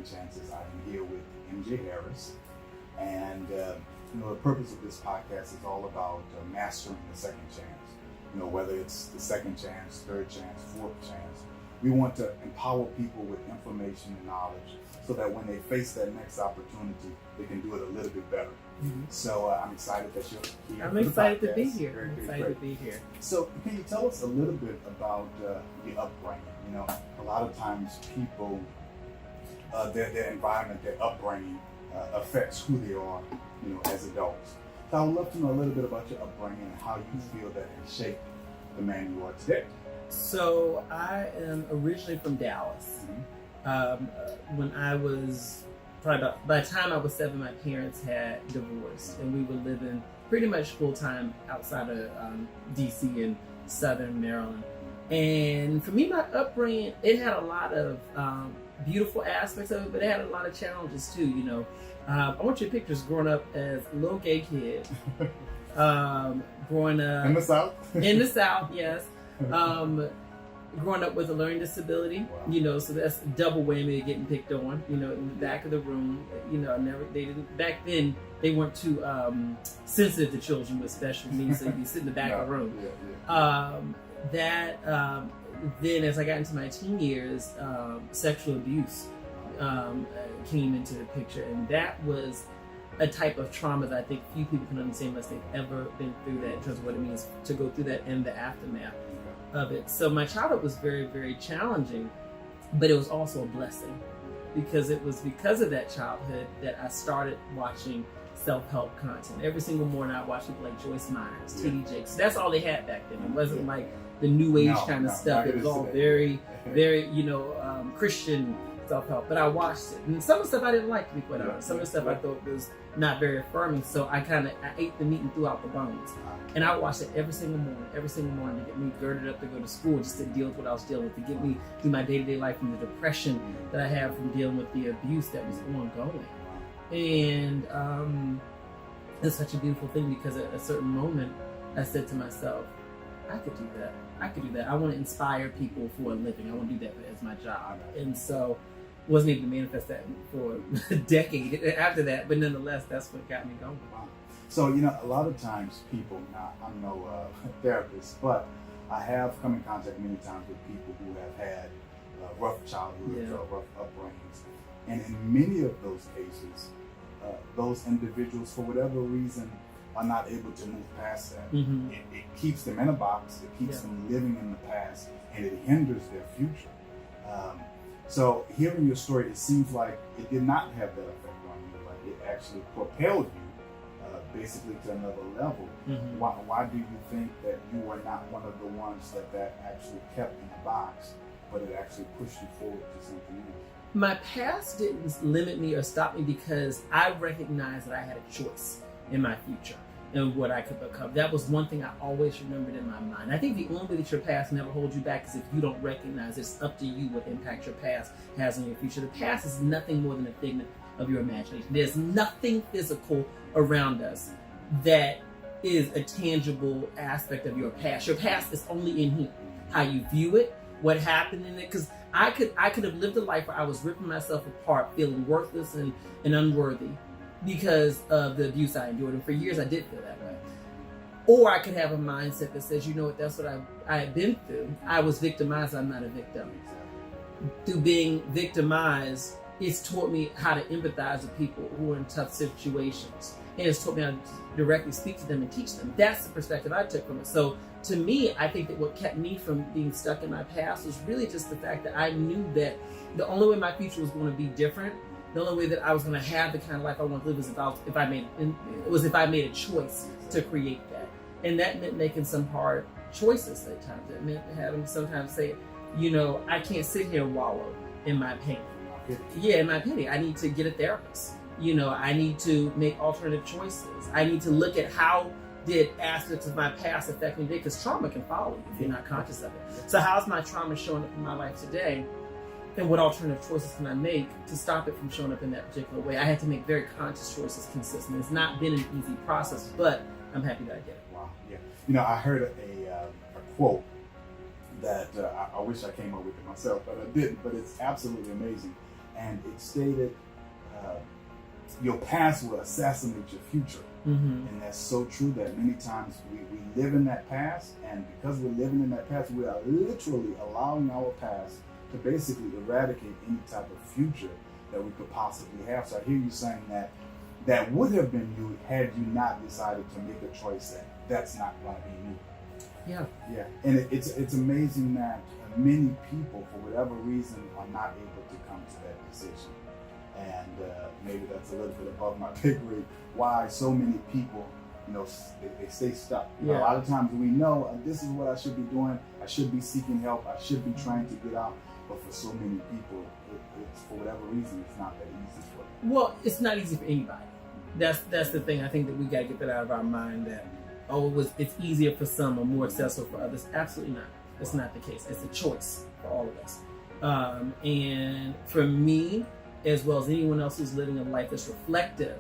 Second Chances. I am here with MJ Harris, and the purpose of this podcast is all about mastering the second chance. Whether it's the second chance, third chance, fourth chance, we want to empower people with information and knowledge so that when they face that next opportunity, they can do it a little bit better. Mm-hmm. So I'm excited that you're here. I'm excited to be here. To be here. So can you tell us a little bit about your upbringing? A lot of times people, their environment, their upbringing affects who they are, as adults. So I would love to know a little bit about your upbringing and how you feel that it shaped the man you are today. So I am originally from Dallas. Mm-hmm. When I was probably by the time I was 7, my parents had divorced, and we were living pretty much full time outside of DC in Southern Maryland. And for me, my upbringing, it had a lot of beautiful aspects of it, but it had a lot of challenges too. I want your pictures growing up as a little gay kid, growing up in the South. In the South, yes. Growing up with a learning disability, wow. So that's a double whammy of getting picked on, in the back of the room. They didn't, back then they weren't too sensitive to children with special needs, so you sit in the back of the room. Then as I got into my teen years, sexual abuse came into the picture, and that was a type of trauma that I think few people can understand unless they've ever been through that, in terms of what it means to go through that and the aftermath of it. So my childhood was very, very challenging, but it was also a blessing, because it was because of that childhood that I started watching self-help content. Every single morning I watched people like Joyce Myers, T.D. Jakes. That's all they had back then. It wasn't like the new age kind of stuff. It was all very, very, Christian self-help. But I watched it, and some of the stuff I didn't like, to be quite honest. Some of the stuff I thought was not very affirming. So I ate the meat and threw out the bones. And I watched it every single morning to get me girded up to go to school, just to deal with what I was dealing with, to get me through my day-to-day life and the depression that I had from dealing with the abuse that was ongoing. And it's such a beautiful thing, because at a certain moment I said to myself, I could do that. I want to inspire people for a living. I want to do that as my job. And so wasn't able to manifest that for a decade after that, but nonetheless, that's what got me going. Wow. So, a lot of times people, now I'm no therapist, but I have come in contact many times with people who have had rough childhoods or rough upbringings. And in many of those cases, those individuals, for whatever reason, are not able to move past that. Mm-hmm. It keeps them in a box, it keeps them living in the past, and it hinders their future. So hearing your story, it seems like it did not have that effect on you. Like it actually propelled you basically to another level. Mm-hmm. Why do you think that you were not one of the ones that actually kept in the box, but it actually pushed you forward to something else? My past didn't limit me or stop me, because I recognized that I had a choice in my future and what I could become. That was one thing I always remembered in my mind. I think the only way that your past never holds you back is if you don't recognize it's up to you what impact your past has on your future. The past is nothing more than a figment of your imagination. There's nothing physical around us that is a tangible aspect of your past. Your past is only in here. How you view it, what happened in it. Because I could have lived a life where I was ripping myself apart, feeling worthless and unworthy because of the abuse I endured. And for years I did feel that way. Or I could have a mindset that says, that's what I had been through. I was victimized, I'm not a victim. Through being victimized, it's taught me how to empathize with people who are in tough situations. And it's taught me how to directly speak to them and teach them. That's the perspective I took from it. So to me, I think that what kept me from being stuck in my past was really just the fact that I knew that the only way my future was going to be different, the only way that I was going to have the kind of life I want to live was if I made a choice to create that. And that meant making some hard choices at times. It meant having to sometimes say, I can't sit here and wallow in my pain. In my pity. I need to get a therapist. I need to make alternative choices. I need to look at how did aspects of my past affect me today, because trauma can follow you if you're not conscious of it. So how's my trauma showing up in my life today? And what alternative choices can I make to stop it from showing up in that particular way? I had to make very conscious choices consistently. It's not been an easy process, but I'm happy that I did it. Wow, yeah. I heard a quote that I wish I came up with it myself, but I didn't. But it's absolutely amazing. and it stated, your past will assassinate your future. And that's so true, that many times we live in that past, and because we're living in that past, we are literally allowing our past to basically eradicate any type of future that we could possibly have. So I hear you saying that would have been you had you not decided to make a choice that that's not going to be me. Yeah. And it's amazing that many people, for whatever reason, are not able to come to that decision. And maybe that's a little bit above my pay grade. Why so many people, they stay stuck. A lot of times we know this is what I should be doing. I should be seeking help. I should be trying to get out. But for so many people, it's for whatever reason, it's not that easy for them. Well, it's not easy for anybody. That's the thing. I think that we got to get that out of our mind, that it's easier for some or more accessible for others. Absolutely not. That's not the case. It's a choice for all of us. And for me, as well as anyone else who's living a life that's reflective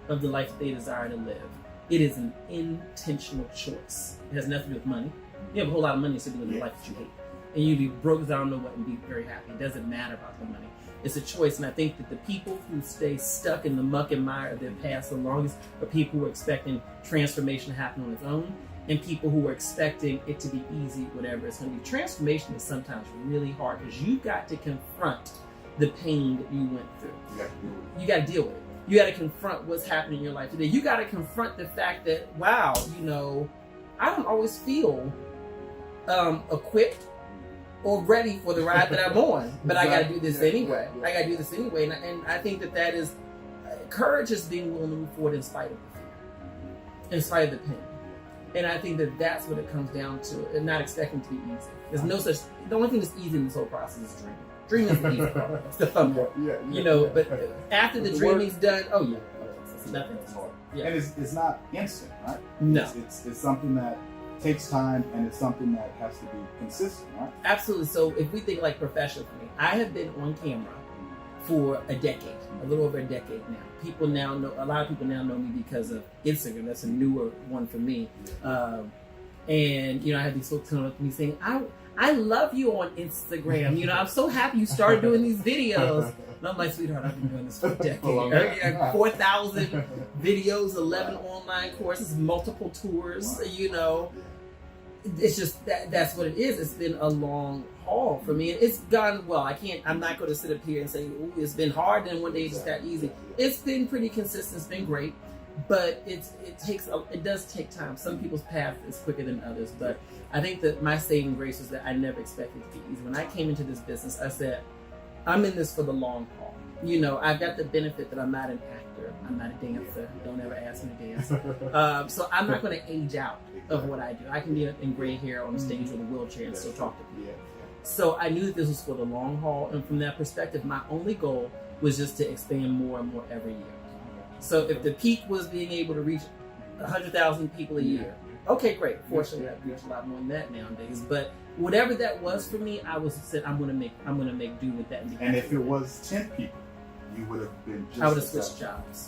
of the life that they desire to live, it is an intentional choice. It has nothing to do with money. You have a whole lot of money, so you live a life that you hate. And you'd be broke as I don't know what and be very happy. It doesn't matter about the money. It's a choice. And I think that the people who stay stuck in the muck and mire of their past the longest are people who are expecting transformation to happen on its own, and people who are expecting it to be easy, whatever it's going to be. Transformation is sometimes really hard because you've got to confront the pain that you went through. You got to deal with it. You got to confront what's happening in your life today. You got to confront the fact that, wow, I don't always feel equipped or ready for the ride that I'm on, but I got to do this anyway. I got to do this anyway. And I think that is, courage is being willing to move forward in spite of the fear, in spite of the pain. And I think that that's what it comes down to, and not expecting to be easy. There's no such, the only thing that's easy in this whole process is dreaming. Dreaming is the easy part. It's the fun part. But after the dreaming's done, it's nothing. And it's not instant, right? No. It's something that takes time, and it's something that has to be consistent, right? Absolutely. So if we think like professionally, I have been on camera for a decade, a little over a decade now. A lot of people now know me because of Instagram. That's a newer one for me. And I have these folks coming up to me saying, I love you on Instagram. I'm so happy you started doing these videos. And I'm like, sweetheart, I've been doing this for a decade. 4,000 videos, 11 online courses, multiple tours, It's just that's what it is. It's been a long haul for me. And it's gone well. I'm not going to sit up here and say, ooh, it's been hard and one day it just got easy. It's been pretty consistent. It's been great. But it does take time. Some people's path is quicker than others. But I think that my saving grace was that I never expected it to be easy. When I came into this business, I said, I'm in this for the long haul. I've got the benefit that I'm not an actor. I'm not a dancer. Don't ever ask me to dance. So I'm not going to age out of what I do. I can be in gray hair on a stage with a wheelchair and still talk to people. So I knew that this was for the long haul. And from that perspective, my only goal was just to expand more and more every year. So if the peak was being able to reach 100,000 people a year, okay, great. Fortunately, I've reached a lot more than that nowadays. But whatever that was for me, I said I'm gonna make do with that. And if it was 10 people, you would have been just. I would have switched jobs.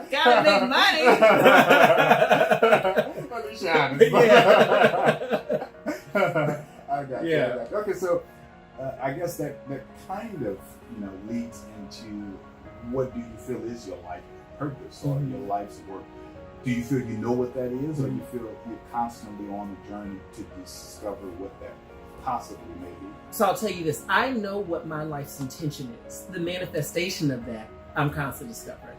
Gotta make money. I got you. Okay, so I guess that kind of leads into, what do you feel is your life purpose or your life's work? Do you feel you know what that is, or you feel you're constantly on a journey to discover what that possibly may be? So I'll tell you this, I know what my life's intention is. The manifestation of that, I'm constantly discovering.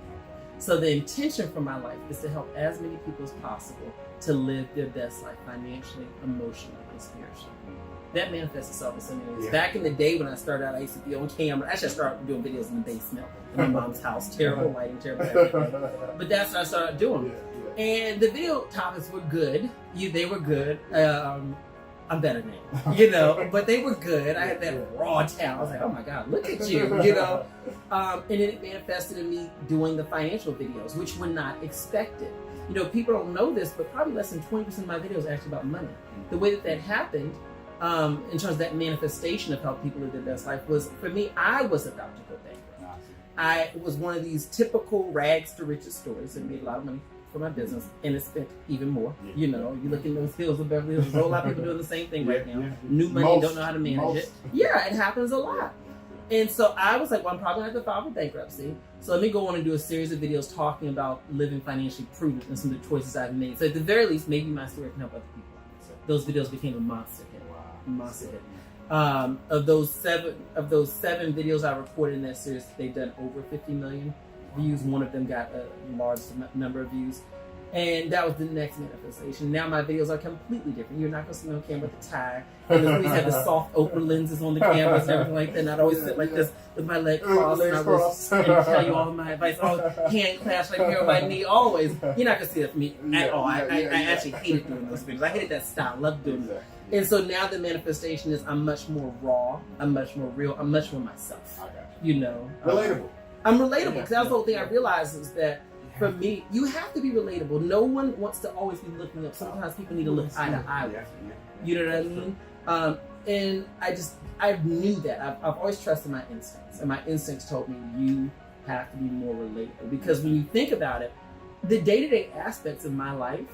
So the intention for my life is to help as many people as possible to live their best life financially, emotionally, and spiritually. That manifests itself in so many ways. Back in the day when I started out, I used to be on camera. Actually, I started doing videos in the basement in my mom's house. Terrible lighting, terrible everything. But that's what I started doing. And the video topics were good. They were good. I'm better now, but they were good. I had that raw talent. I was like, oh my God, look at you, And then it manifested in me doing the financial videos, which were not expected. People don't know this, but probably less than 20% of my videos are actually about money. The way that happened, in terms of that manifestation of how people live their best life, was, for me, I was about to go bankrupt. I was one of these typical rags to riches stories that made a lot of money for my business, and it's spent even more. Yeah. You know, you look in those hills of Beverly Hills, there's a whole lot of people doing the same thing right now. New money, don't know how to manage it. Yeah, it happens a lot. And so I was like, well, I'm probably going to have to file for bankruptcy. So let me go on and do a series of videos talking about living financially prudent and some of the choices I've made. So at the very least, maybe my story can help other people. Those videos became a monster hit. Monster hit. Of those seven videos I recorded in that series, they've done over 50 million views. One of them got a large number of views. And that was the next manifestation. Now my videos are completely different. You're not going to see me on camera with a tie. And we have the soft Oprah lenses on the cameras and everything like that. And I'd always sit like this with my leg crossed. And tell you all of my advice. Hand clasp right here on my knee, always. You're not going to see that from me at all. I actually hated doing those videos. I hated that style. Loved doing it. And so now the manifestation is I'm much more raw. I'm much more real. I'm much more myself. You know. Relatable. I'm relatable. Because that's the whole thing I realized is that for me, you have to be relatable. No one wants to always be looking up. Sometimes people need to look eye to eye with you. You know what I mean? And I knew that. I've always trusted my instincts. And my instincts told me you have to be more relatable. Because when you think about it, the day-to-day aspects of my life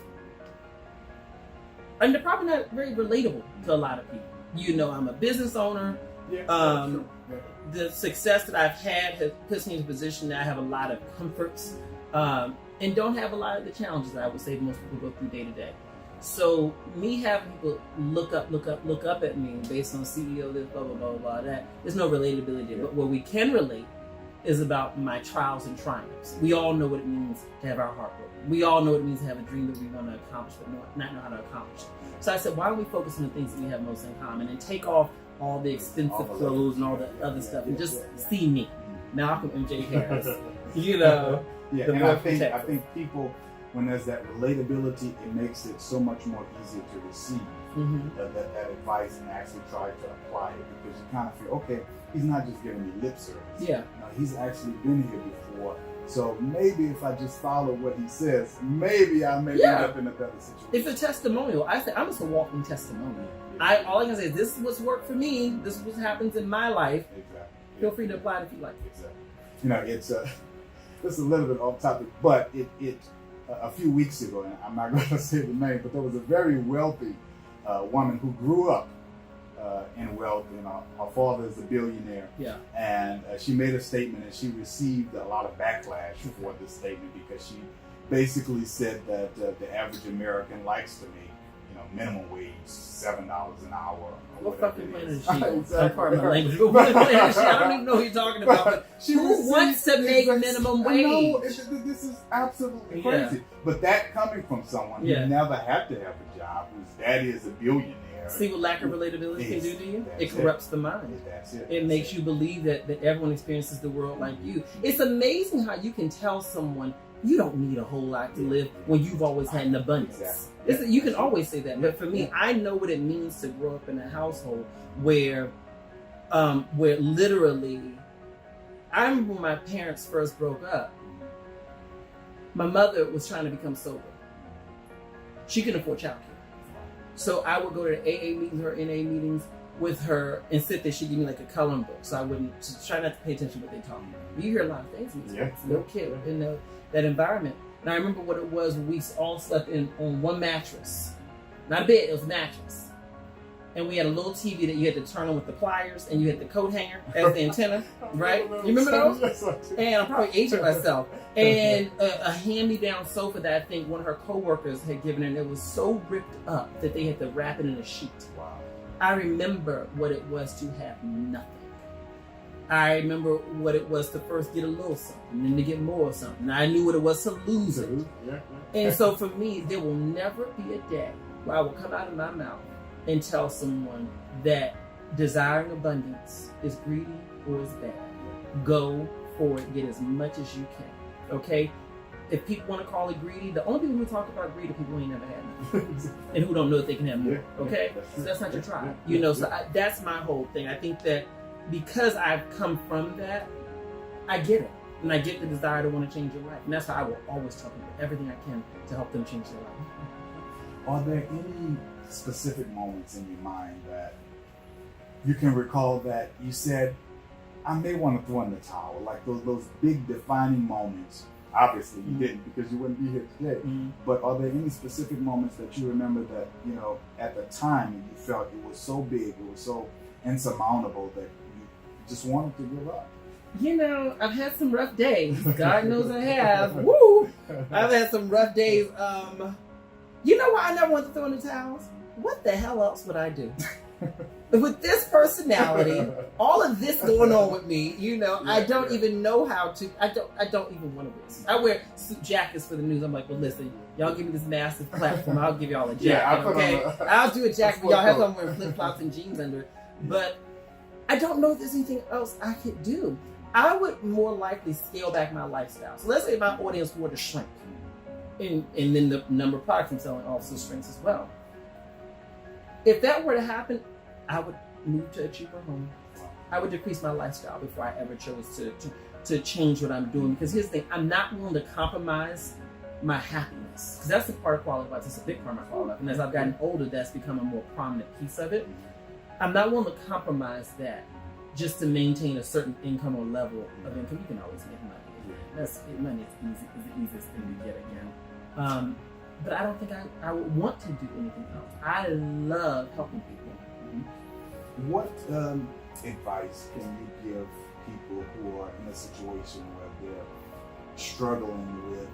are probably not very relatable to a lot of people. You know, I'm a business owner. The success that I've had has put me in a position that I have a lot of comforts. And don't have a lot of the challenges that I would say most people go through day to day. So me having people look up at me based on CEO this, blah, blah, blah, blah, that, there's no relatability. But what we can relate is about my trials and triumphs. We all know what it means to have our heart broken. We all know what it means to have a dream that we want to accomplish, but not know how to accomplish it. So I said, why don't we focus on the things that we have most in common and take off all the expensive clothes and all the other stuff and just see me, Malcolm MJ Harris, you know. Yeah, and I think people, when there's that relatability, it makes it so much more easier to receive that advice and actually try to apply it, because you kind of feel, okay, he's not just giving me lip service. Yeah. No, he's actually been here before. So maybe if I just follow what he says, maybe I may end up in a better situation. It's a testimonial. I say I'm just a walking testimonial. All I can say is this is what's worked for me. This is what happens in my life. Exactly. Feel free to apply it if you like. Exactly. You know, it's this is a little bit off topic, but a few weeks ago, and I'm not going to say the name, but there was a very wealthy woman who grew up in wealth. You know, her father is a billionaire. Yeah. And she made a statement, and she received a lot of backlash for this statement, because she basically said that the average American likes to make, you know, minimum wage $7 an hour. What fucking planet is she? Exactly. Pardon my language. What planet is she? I don't even know who you're talking about. But who wants to make minimum wage? No, this is absolutely crazy. Yeah. But that coming from someone who never had to have a job, whose daddy is a billionaire. See what lack of relatability can do to you? It corrupts the mind. It makes you believe that everyone experiences the world like you. It's amazing how you can tell someone you don't need a whole lot to live when you've always had an abundance. You can always say that, but for me, I know what it means to grow up in a household where literally, I remember when my parents first broke up, my mother was trying to become sober. She couldn't afford childcare. So I would go to the AA meetings or NA meetings with her and sit there. She'd give me like a coloring book, so I wouldn't try not to pay attention to what they taught me. You hear a lot of things from these little kid in that environment. And I remember what it was when we all slept on one mattress. Not a bed, it was a mattress. And we had a little TV that you had to turn on with the pliers, and you had the coat hanger as the antenna, right? You remember those? Yes, I do. And I'm probably aging myself. And a hand-me-down sofa that I think one of her coworkers had given her, and it was so ripped up that they had to wrap it in a sheet. Wow. I remember what it was to have nothing. I remember what it was to first get a little something, and then to get more of something. I knew what it was to lose it. And so for me, there will never be a day where I will come out of my mouth and tell someone that desiring abundance is greedy or is bad. Go for it. Get as much as you can. Okay? If people want to call it greedy, the only people who talk about greed are people who ain't never had nothing and who don't know that they can have more. Okay? So that's not your tribe. You know, so that's my whole thing. I think that because I've come from that, I get it. And I get the desire to want to change your life. And that's how I will always talk about everything I can to help them change their life. Are there any specific moments in your mind that you can recall that you said, I may want to throw in the towel, like those big defining moments Obviously, you didn't, because you wouldn't be here today. But are there any specific moments that you remember that, you know, at the time you felt it was so big, it was so insurmountable that you just wanted to give up? You know, I've had some rough days. God knows I have. Woo! I've had some rough days. You know why I never wanted to throw in the towels? What the hell else would I do? With this personality, all of this going on with me, you know, I don't even know how to. I don't even want to risk. I wear suit jackets for the news. I'm like, well, listen, y'all give me this massive platform, I'll give y'all a jacket. Okay, I'll do a jacket. Y'all have to wear flip flops and jeans under. But I don't know if there's anything else I could do. I would more likely scale back my lifestyle. So let's say my audience were to shrink, and then the number of products I'm selling also shrinks as well. If that were to happen, I would move to a cheaper home. I would decrease my lifestyle before I ever chose to change what I'm doing. Because here's the thing, I'm not willing to compromise my happiness. Because that's the part of quality of life. It's a big part of my quality of life. And as I've gotten older, that's become a more prominent piece of it. I'm not willing to compromise that just to maintain a certain income or level of income. You can always make money. Money is the easiest thing to get again. But I don't think I would want to do anything else. I love helping people. What advice can you give people who are in a situation where they're struggling with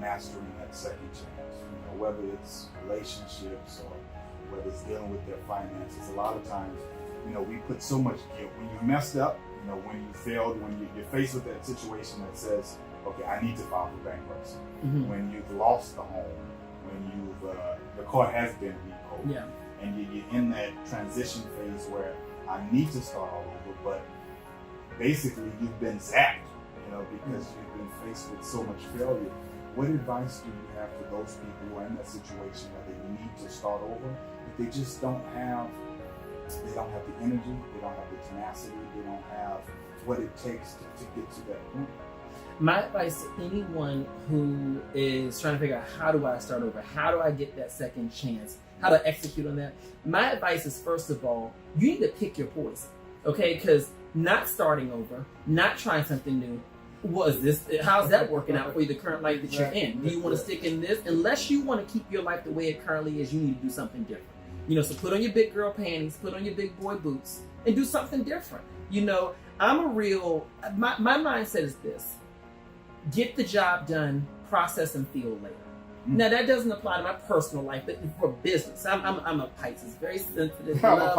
mastering that second chance? You know, whether it's relationships or whether it's dealing with their finances. A lot of times, you know, we put so much guilt when you messed up. You know, when you failed, when you're faced with that situation that says, okay, I need to file for bankruptcy. When you've lost the home, when the car has been repoed, and you're in that transition phase where I need to start all over, but basically you've been zapped, you know, because you've been faced with so much failure. What advice do you have for those people who are in that situation where they need to start over, but they just don't have the energy, they don't have the tenacity, they don't have what it takes to get to that point? My advice to anyone who is trying to figure out, how do I start over? How do I get that second chance? How to execute on that? My advice is, first of all, you need to pick your poison, okay? Because not starting over, not trying something new, how's that working out for you, the current life that you're in? Do you want to stick in this? Unless you want to keep your life the way it currently is, you need to do something different. You know, so put on your big girl panties, put on your big boy boots, and do something different. You know, my mindset is this: get the job done, process and feel later. Now that doesn't apply to my personal life, but for business, I'm a Pisces, very sensitive. I'm a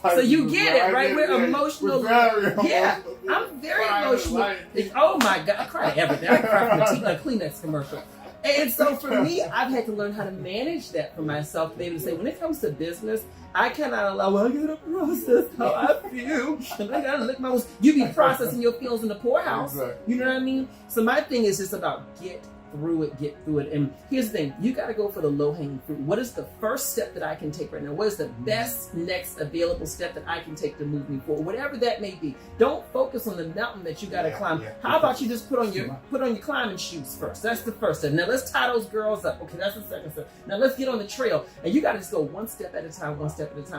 Pisces. So you get it, right? We're emotional. I'm very emotional. Oh my God, I cry everything. I cry from a Kleenex commercial. And so for me, I've had to learn how to manage that for myself, to be able to say, when it comes to business, I cannot allow, well, I gotta process how I feel, and I gotta lick my wounds. You be processing your feelings in the poorhouse. Exactly. You know what I mean? So my thing is just about get through it. And here's the thing, you gotta go for the low-hanging fruit. What is the first step that I can take right now? What is the best next available step that I can take to move me forward? Whatever that may be. Don't focus on the mountain that you gotta climb. How about you just put on your climbing shoes first? That's the first step. Now let's tie those girls up. Okay, that's the second step. Now let's get on the trail. And you gotta just go one step at a time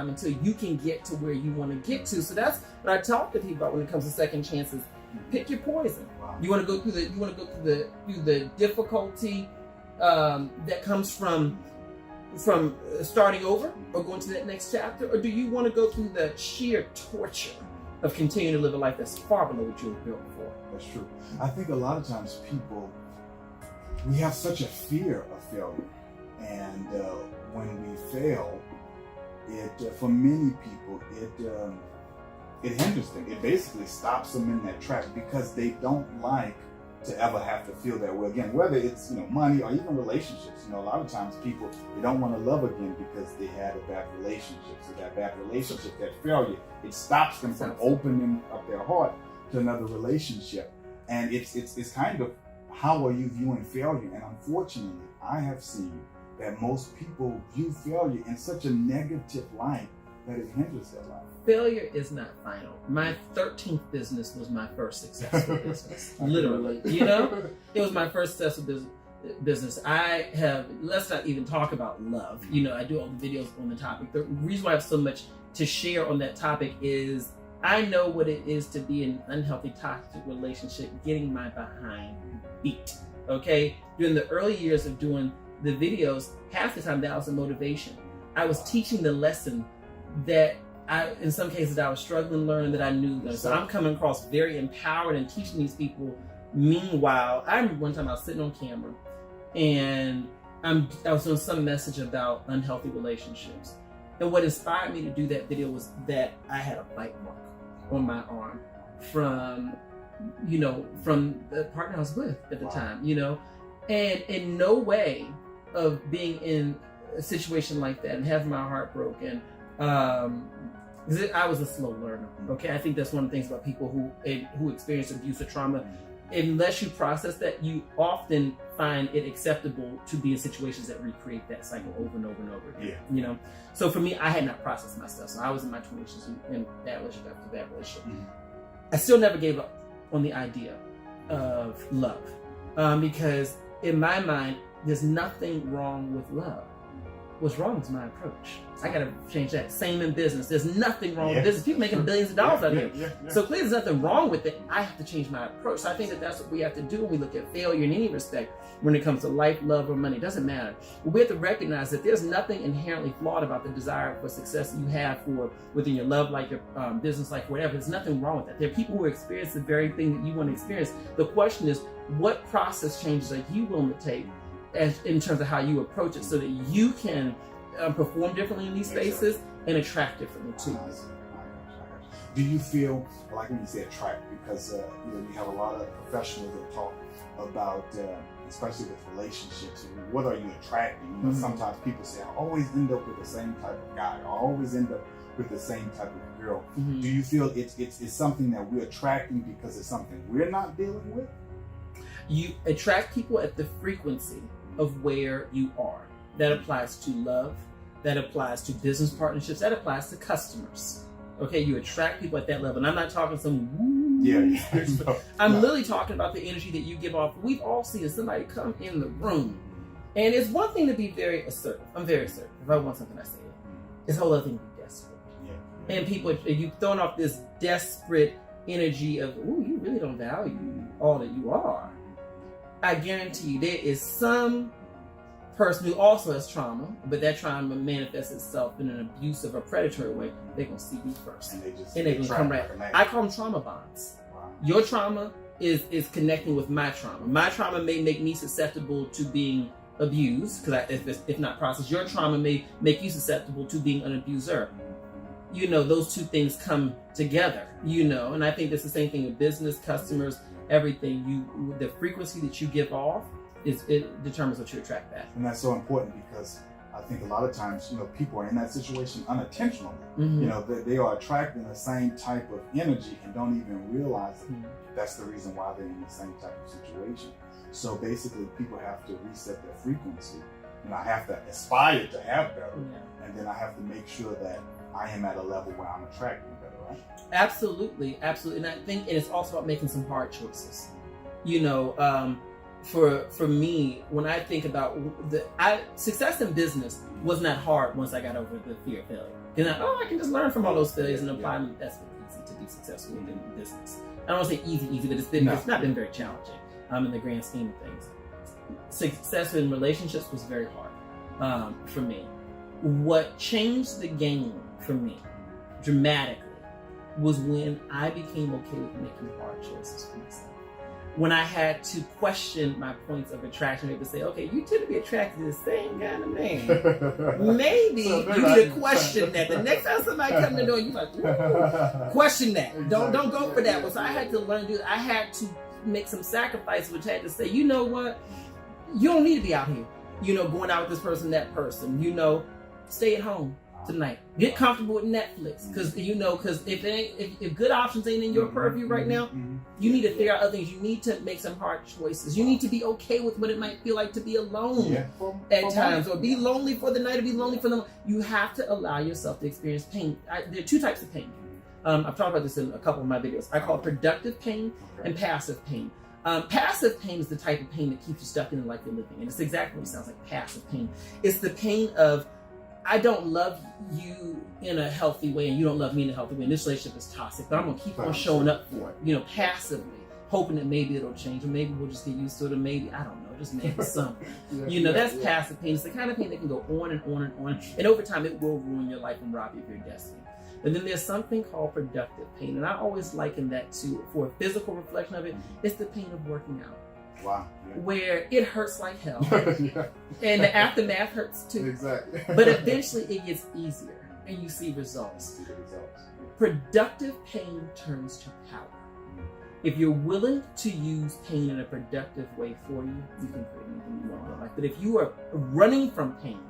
until you can get to where you wanna get to. So that's what I talk to people about when it comes to second chances. Pick your poison. You want to go through the difficulty that comes from starting over or going to that next chapter, or do you want to go through the sheer torture of continuing to live a life that's far below what you were built for? That's true. I think a lot of times we have such a fear of failure, and when we fail, for many people it hinders them. It basically stops them in that track because they don't like to ever have to feel that way again. Whether it's, you know, money or even relationships. You know, a lot of times people, they don't want to love again because they had a bad relationship. So that bad relationship, that failure, it stops them from opening up their heart to another relationship. And it's kind of, how are you viewing failure? And unfortunately, I have seen that most people view failure in such a negative light that it hinders their life. Failure is not final. My 13th business was my first successful business. Literally, you know? It was my first successful business. Let's not even talk about love. You know, I do all the videos on the topic. The reason why I have so much to share on that topic is I know what it is to be in an unhealthy, toxic relationship, getting my behind beat. Okay? During the early years of doing the videos, half the time that was a motivation. I was teaching the lesson that in some cases I was struggling to learn that I knew. So I'm coming across very empowered and teaching these people. Meanwhile, I remember one time I was sitting on camera and I was doing some message about unhealthy relationships. And what inspired me to do that video was that I had a bite mark on my arm from the partner I was with at the time, and in no way of being in a situation like that and having my heart broken, because I was a slow learner. Okay, I think that's one of the things about people who experience abuse or trauma. Unless you process that, you often find it acceptable to be in situations that recreate that cycle over and over and over again. Yeah. So for me, I had not processed my stuff. So I was in my 20s in bad relationship after bad relationship. I still never gave up on the idea of love, because in my mind, there's nothing wrong with love. What's wrong is my approach. I gotta change that. Same in business. There's nothing wrong with business. People making billions of dollars out here. So clearly there's nothing wrong with it. I have to change my approach. So I think that's what we have to do when we look at failure in any respect when it comes to life, love, or money. It doesn't matter. We have to recognize that there's nothing inherently flawed about the desire for success that you have within your love life, your business life, whatever. There's nothing wrong with that. There are people who experience the very thing that you want to experience. The question is, what process changes are you willing to take in terms of how you approach it so that you can perform differently in these spaces and attract differently too. Do you feel, like when you say attract, because you have a lot of professionals that talk about, especially with relationships, what are you attracting? Sometimes people say, I always end up with the same type of guy, I always end up with the same type of girl. Do you feel it's something that we're attracting because it's something we're not dealing with? You attract people at the frequency of where you are. That applies to love, that applies to business partnerships, that applies to customers. Okay, you attract people at that level. And I'm not talking some I'm literally talking about the energy that you give off. We've all seen somebody come in the room. And it's one thing to be very assertive. I'm very assertive. If I want something, I say it. It's a whole other thing to be desperate. And people, you've thrown off this desperate energy of, you really don't value all that you are. I guarantee you there is some person who also has trauma, but that trauma manifests itself in an abusive or predatory way. They're going to see you first. And they're going to come right. I call them trauma bonds. Wow. Your trauma is connecting with my trauma. My trauma may make me susceptible to being abused, because if not processed. Your trauma may make you susceptible to being an abuser. Those two things come together, and I think that's the same thing with business, customers, everything. The frequency that you give off, it determines what you attract back. And that's so important, because I think a lot of times, people are in that situation unintentionally. They are attracting the same type of energy and don't even realize that that's the reason why they're in the same type of situation. So basically, people have to reset their frequency. I have to aspire to have better, and then I have to make sure that I am at a level where I'm attracting better, right? Absolutely. And I think it's also about making some hard choices. For me, when I think about success in business was not hard once I got over the fear of failure. I can just learn from all those failures and apply them. That's easy to be successful in business. I don't want to say easy, but it's not been very challenging in the grand scheme of things. Success in relationships was very hard for me. What changed the game for me dramatically was when I became okay with making hard choices for myself. When I had to question my points of attraction, maybe say, okay, you tend to be attracted to the same kind of man. Maybe you need to question that. The next time somebody comes to the door, you're like, question that. Don't go for that one. So I had to learn to do that. I had to make some sacrifices, which had to say, you know what? You don't need to be out here, going out with this person, that person, stay at home tonight. Get comfortable with Netflix, because if good options ain't in your purview right now, you need to figure out other things. You need to make some hard choices. You need to be okay with what it might feel like to be alone at times, or be lonely for the night, or be lonely for the moment. You have to allow yourself to experience pain. There are two types of pain. I've talked about this in a couple of my videos. I call it productive pain and passive pain. Passive pain is the type of pain that keeps you stuck in the life you're living, and it's exactly what it sounds like. Passive pain. It's the pain of I don't love you in a healthy way and you don't love me in a healthy way, and this relationship is toxic, but I'm going to keep on showing up for it, passively, hoping that maybe it'll change, or maybe we'll just get used to it, or maybe, I don't know, just maybe something. That's passive pain. It's the kind of pain that can go on and on and on, and over time it will ruin your life and rob you of your destiny. But then there's something called productive pain, and I always liken that to, for a physical reflection of it, it's the pain of working out. Wow. Yeah. Where it hurts like hell. And the aftermath hurts too. Exactly. But eventually it gets easier and you see results. Productive pain turns to power. If you're willing to use pain in a productive way for you, you can create anything you want in your life. But if you are running from pain,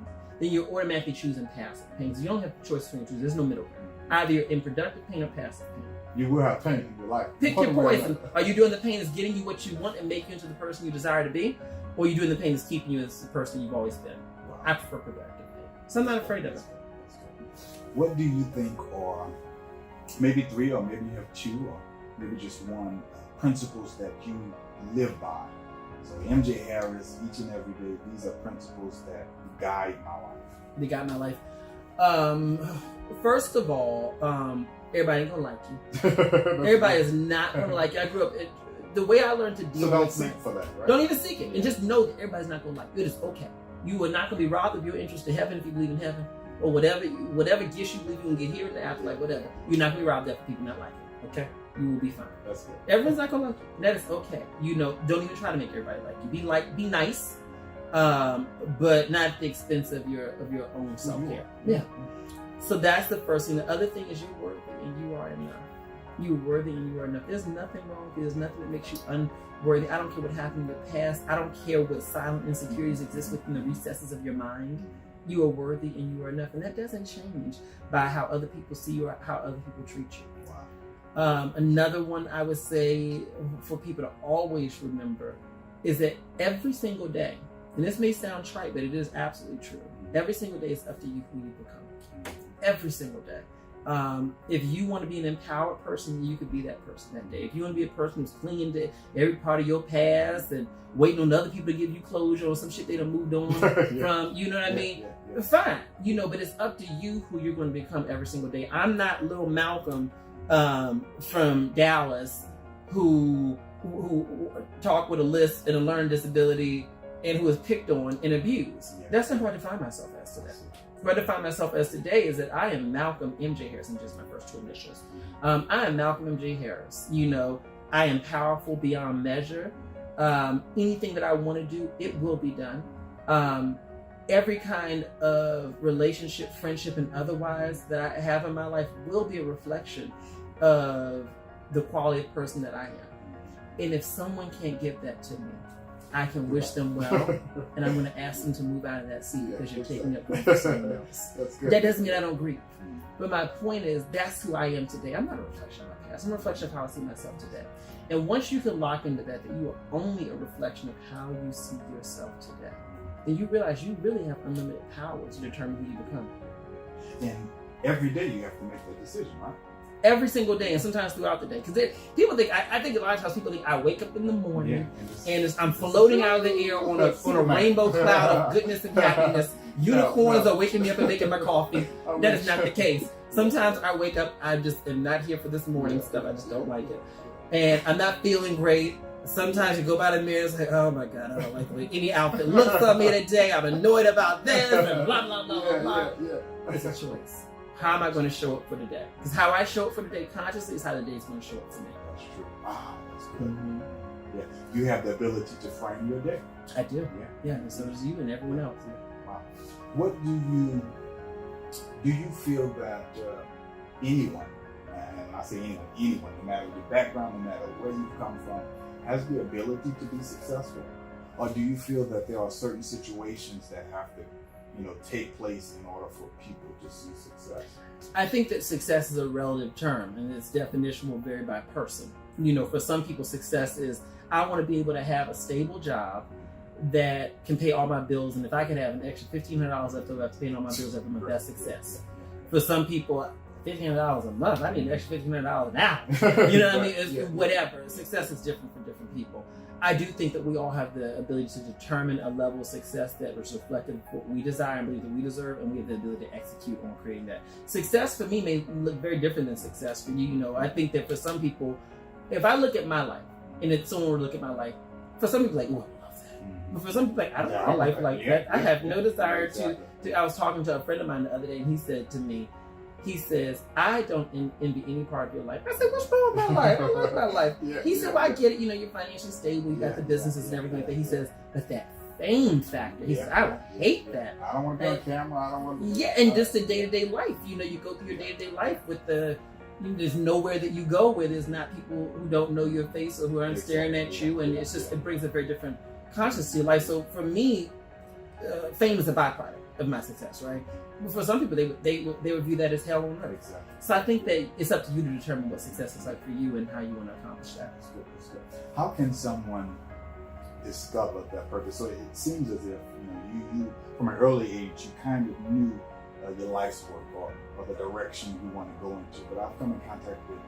then you're automatically choosing passive pain. So you don't have a choice between the two. There's no middle ground. Either you're in productive pain or passive pain. You will have pain in your life. Pick your poison. Are you doing the pain that's getting you what you want and making you into the person you desire to be? Or are you doing the pain that's keeping you as the person you've always been? Wow. I prefer productive pain. So I'm not afraid of it. What do you think are maybe 3, or maybe you have 2, or maybe just 1 principles that you live by? So MJ Harris, each and every day, these are principles that guide my life. They guide my life. First of all, everybody ain't gonna like you. Everybody is not gonna like you. I grew up, the way I learned to deal with seek for that, right? Don't even seek it. And just know that everybody's not gonna like you. It is okay. You are not gonna be robbed of your interest to heaven if you believe in heaven. Or whatever gifts you believe you can get here in the afterlife, whatever. You're not gonna be robbed of for people not like you. Okay? You will be fine. That's good. Everyone's not gonna like you. That is okay. Don't even try to make everybody like you. Be nice, but not at the expense of your own self-care. Yeah. So that's the first thing. The other thing is you're worthy and you are enough. You're worthy and you are enough. There's nothing wrong with you. There's nothing that makes you unworthy. I don't care what happened in your past. I don't care what silent insecurities exist within the recesses of your mind. You are worthy and you are enough. And that doesn't change by how other people see you or how other people treat you. Wow. Another one I would say for people to always remember is that every single day, and this may sound trite, but it is absolutely true. Every single day is up to you who you become. Every single day. If you want to be an empowered person, you could be that person that day. If you want to be a person who's clinging to every part of your past and waiting on other people to give you closure or some shit they done moved on from, you know what I mean? Fine. But it's up to you who you're going to become every single day. I'm not little Malcolm from Dallas who talked with a lisp and a learning disability and who was picked on and abused. That's not who I define myself as today. What I define myself as today is that I am Malcolm MJ Harris, and just my first 2 initials. I am Malcolm MJ Harris. I am powerful beyond measure. Anything that I want to do, it will be done. Every kind of relationship, friendship, and otherwise that I have in my life will be a reflection of the quality of person that I am. And if someone can't give that to me, I can wish them well, and I'm going to ask them to move out of that seat because you're taking up room for someone else. That doesn't mean I don't grieve. But my point is, that's who I am today. I'm not a reflection of my past. I'm a reflection of how I see myself today. And once you can lock into that you are only a reflection of how you see yourself today, then you realize you really have unlimited power to determine who you become. And every day you have to make that decision, right? Every single day, and sometimes throughout the day. Because people think, I think a lot of times people think I wake up in the morning and I'm floating out of the air on a rainbow cloud of goodness and happiness. Unicorns are waking me up and making my coffee. That is not the case. Sometimes I wake up, I just am not here for this morning stuff. I just don't like it. And I'm not feeling great. Sometimes you go by the mirror and say, oh my God, I don't like the way any outfit looks on me today. I'm annoyed about this and blah, blah, blah, blah, blah. It's a choice. How am I going to show up for the day? Because how I show up for the day consciously is how the day is going to show up for me. That's true. Wow, that's good. Mm-hmm. Yeah, you have the ability to frame your day. I do. Yeah, and so does you and everyone else. Wow. What do you feel that anyone, and I say anyone, no matter your background, no matter where you come from, has the ability to be successful? Or do you feel that there are certain situations that have to take place in order for people to see success? I think that success is a relative term, and its definition will vary by person. For some people, success is, I want to be able to have a stable job that can pay all my bills, and if I could have an extra $1,500 left over after paying all my bills every month, that's success. For some people, $1,500 a month, I need an extra $1,500 now. You know what I mean? It's whatever. Success is different for different people. I do think that we all have the ability to determine a level of success that is reflective of what we desire and believe that we deserve, and we have the ability to execute on creating that. Success for me may look very different than success for you. You know, I think that for some people, if I look at my life, and if someone were to look at my life, for some people like, oh, I love that. But for some people, like, I don't want a life like that. I have no desire to. I was talking to a friend of mine the other day, and he said to me, he says, I don't envy any part of your life. I said, what's wrong with my life? I love my life. He said, well, I get it. You know, you're financially stable. You got the businesses and everything like that. He says, but that fame factor, he says, I would hate that. I don't want to be on camera. I don't want to. Yeah, and just the day-to-day life. You know, you go through your day-to-day life with there's nowhere that you go where there's not people who don't know your face or who aren't staring at you. And it's just, it brings a very different consciousness to your life. So for me, fame is a byproduct of my success, right? For some people, they would view that as hell on earth. Exactly. So I think that it's up to you to determine what success is like for you and how you want to accomplish that. That's good. That's good. How can someone discover that purpose? So it seems as if you from an early age you kind of knew your life's work or the direction you want to go into. But I've come in contact with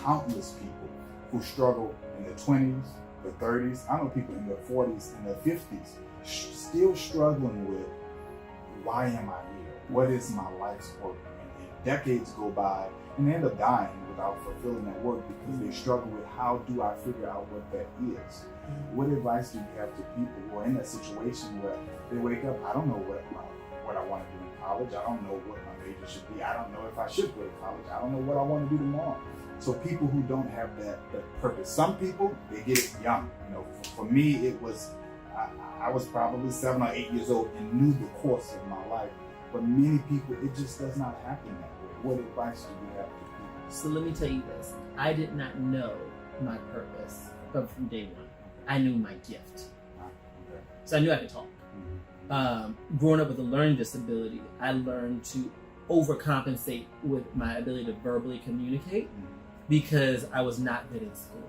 countless people who struggle in their 20s, their 30s. I know people in their 40s and their 50s still struggling with, why am I here? What is my life's work? And decades go by and they end up dying without fulfilling that work because they struggle with, how do I figure out what that is? What advice do you have to people who are in that situation where they wake up, I don't know what I want to do in college. I don't know what my major should be. I don't know if I should go to college. I don't know what I want to do tomorrow. So people who don't have that purpose, some people, they get it young. You know, for me, it was, I was probably 7 or 8 years old and knew the course of my life. But many people, it just does not happen that way. What advice do you have to people? So let me tell you this. I did not know my purpose from day one. I knew my gift. Okay. So I knew I could talk. Growing up with a learning disability, I learned to overcompensate with my ability to verbally communicate because I was not good at school.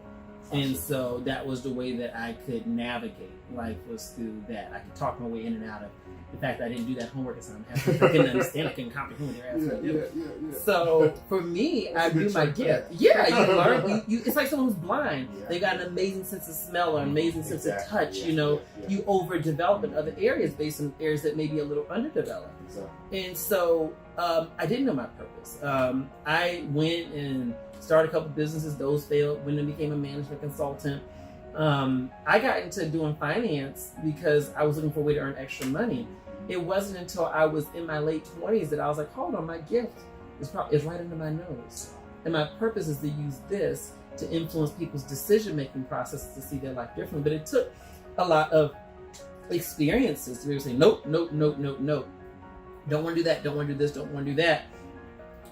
And so that was the way that I could navigate life, was through that. I could talk my way in and out of the fact that I didn't do that homework assignment. I couldn't understand, I couldn't comprehend what they were asking me to do. So for me, I knew my gift. Yeah, you learn. It's like someone who's blind. They got an amazing sense of smell or an amazing sense of touch. You know, you overdevelop in other areas based on areas that may be a little underdeveloped. And so I didn't know my purpose. I went and started a couple businesses. Those failed. Went and became a management consultant. I got into doing finance because I was looking for a way to earn extra money. It wasn't until I was in my late 20s that I was like, hold on, my gift is right under my nose. And my purpose is to use this to influence people's decision-making processes to see their life differently. But it took a lot of experiences to really say, nope, nope, nope, nope, nope. Don't want to do that, don't want to do this, don't want to do that.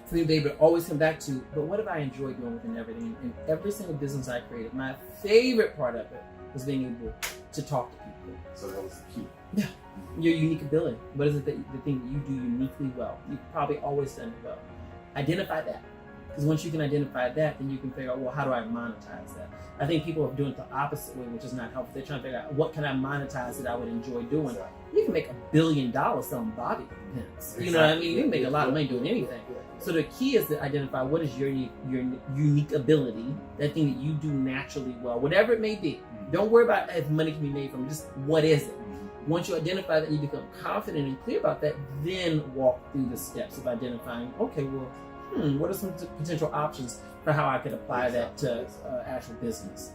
For me to be able to always come back to, but what have I enjoyed doing within everything? In every single business I created, my favorite part of it was being able to talk to people. So that was the key. Yeah. Your unique ability. What is it the thing that you do uniquely well? You've probably always done it well. Identify that. Because once you can identify that, then you can figure out, well, how do I monetize that? I think people are doing it the opposite way, which is not helpful. They're trying to figure out, what can I monetize that I would enjoy doing? You can make $1 billion selling bobby pins. You know what I mean? You can make a lot of money doing anything. So the key is to identify what is your unique ability, that thing that you do naturally well, whatever it may be. Don't worry about if money can be made from it, just what is it? Once you identify that, you become confident and clear about that, then walk through the steps of identifying, okay, well, what are some potential options for how I could apply that to actual business?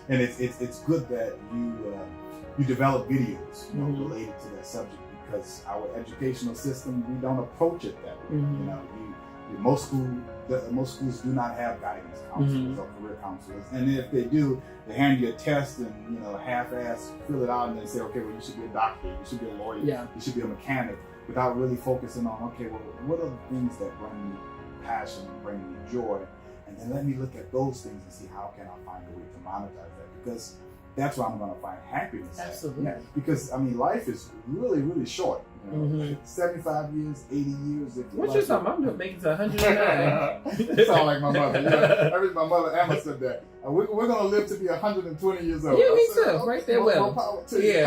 And it's good that you develop videos related to that subject, because our educational system, we don't approach it that way. You know, most schools do not have guidance counselors or career counselors, and if they do, they hand you a test and half-ass fill it out and then say, okay, well, you should be a doctor, you should be a lawyer, you should be a mechanic, without really focusing on, okay, well, what are the things that bring me passion and bring me joy, and then let me look at those things and see how can I find a way to monetize that, because that's where I'm going to find happiness. Absolutely. Yeah, because I mean, life is really, really short. 75 years, 80 years. What you talking about? I'm making to 109. You sound like my mother. I read my mother Emma said that. We're going to live to be 120 years old. Yeah, me too. Right there, well. More power to you.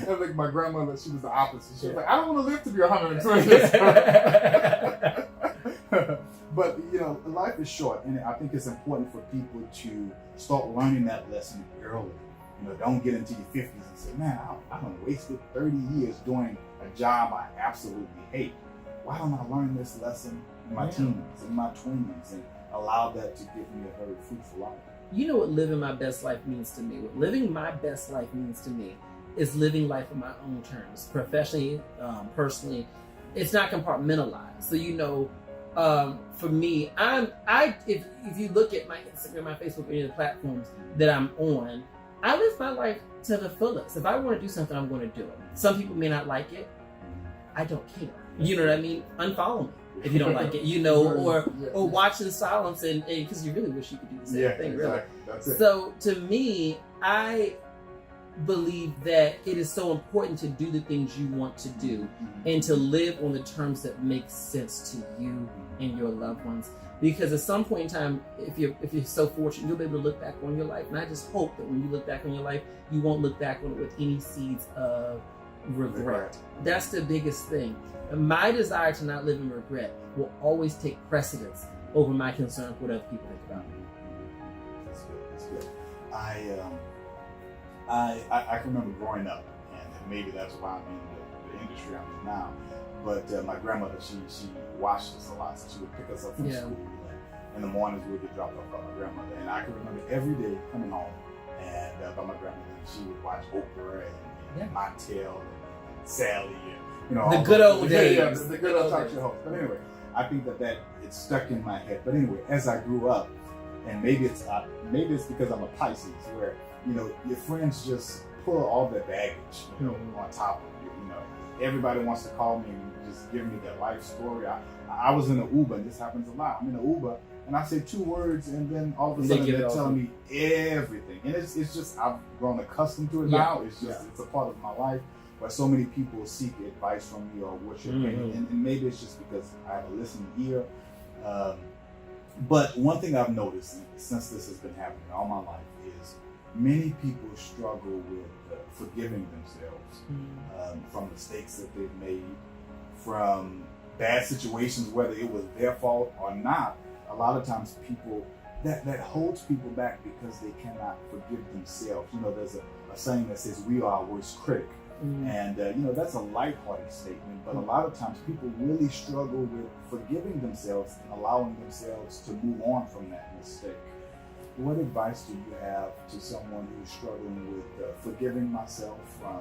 And like my grandmother, she was the opposite. She was like, I don't want to live to be 120 years old. But life is short, and I think it's important for people to start learning that lesson early. don't get into your 50s and say, man, I done wasted 30 years doing a job I absolutely hate. Why don't I learn this lesson in my teens, in my 20s, and allow that to give me a very fruitful life? You know what living my best life means to me? What living my best life means to me is living life on my own terms, professionally, personally. It's not compartmentalized. So, for me, if you look at my Instagram, my Facebook, any of the platforms that I'm on, I live my life to the fullest. If I want to do something, I'm going to do it. Some people may not like it. I don't care. You know what I mean? Unfollow me if you don't like it, or watch in silence, and because you really wish you could do the same thing, really. That's it. So to me, I believe that it is so important to do the things you want to do and to live on the terms that make sense to you and your loved ones. Because at some point in time, if you're so fortunate, you'll be able to look back on your life. And I just hope that when you look back on your life, you won't look back on it with any seeds of regret. That's the biggest thing. And my desire to not live in regret will always take precedence over my concern for what other people think about me. That's good. I can remember growing up, and maybe that's why I'm in the industry I'm in now. But my grandmother, she watched us a lot, so she would pick us up from school. And in the mornings, we would get dropped off by my grandmother. And I can remember every day coming home and by my grandmother, and she would watch Oprah and Montel and Sally and the good old days. Yeah, the good old talk show host. But anyway, I think that it's stuck in my head. But anyway, as I grew up, and maybe it's because I'm a Pisces, where your friends just pull all their baggage on top of you. Everybody wants to call me and just give me their life story. I was in an Uber, and this happens a lot. I'm in an Uber, and I say 2 words, and then all of a sudden they're telling me everything. And it's just, I've grown accustomed to it now. It's just, it's a part of my life. But so many people seek advice from me, or what's your opinion, and maybe it's just because I have a listening ear. But one thing I've noticed since this has been happening all my life is many people struggle with forgiving themselves from mistakes that they've made, from bad situations, whether it was their fault or not. A lot of times people, that holds people back because they cannot forgive themselves. There's a saying that says we are our worst critic. And that's a lighthearted statement, but a lot of times people really struggle with forgiving themselves and allowing themselves to move on from that mistake. What advice do you have to someone who's struggling with forgiving myself from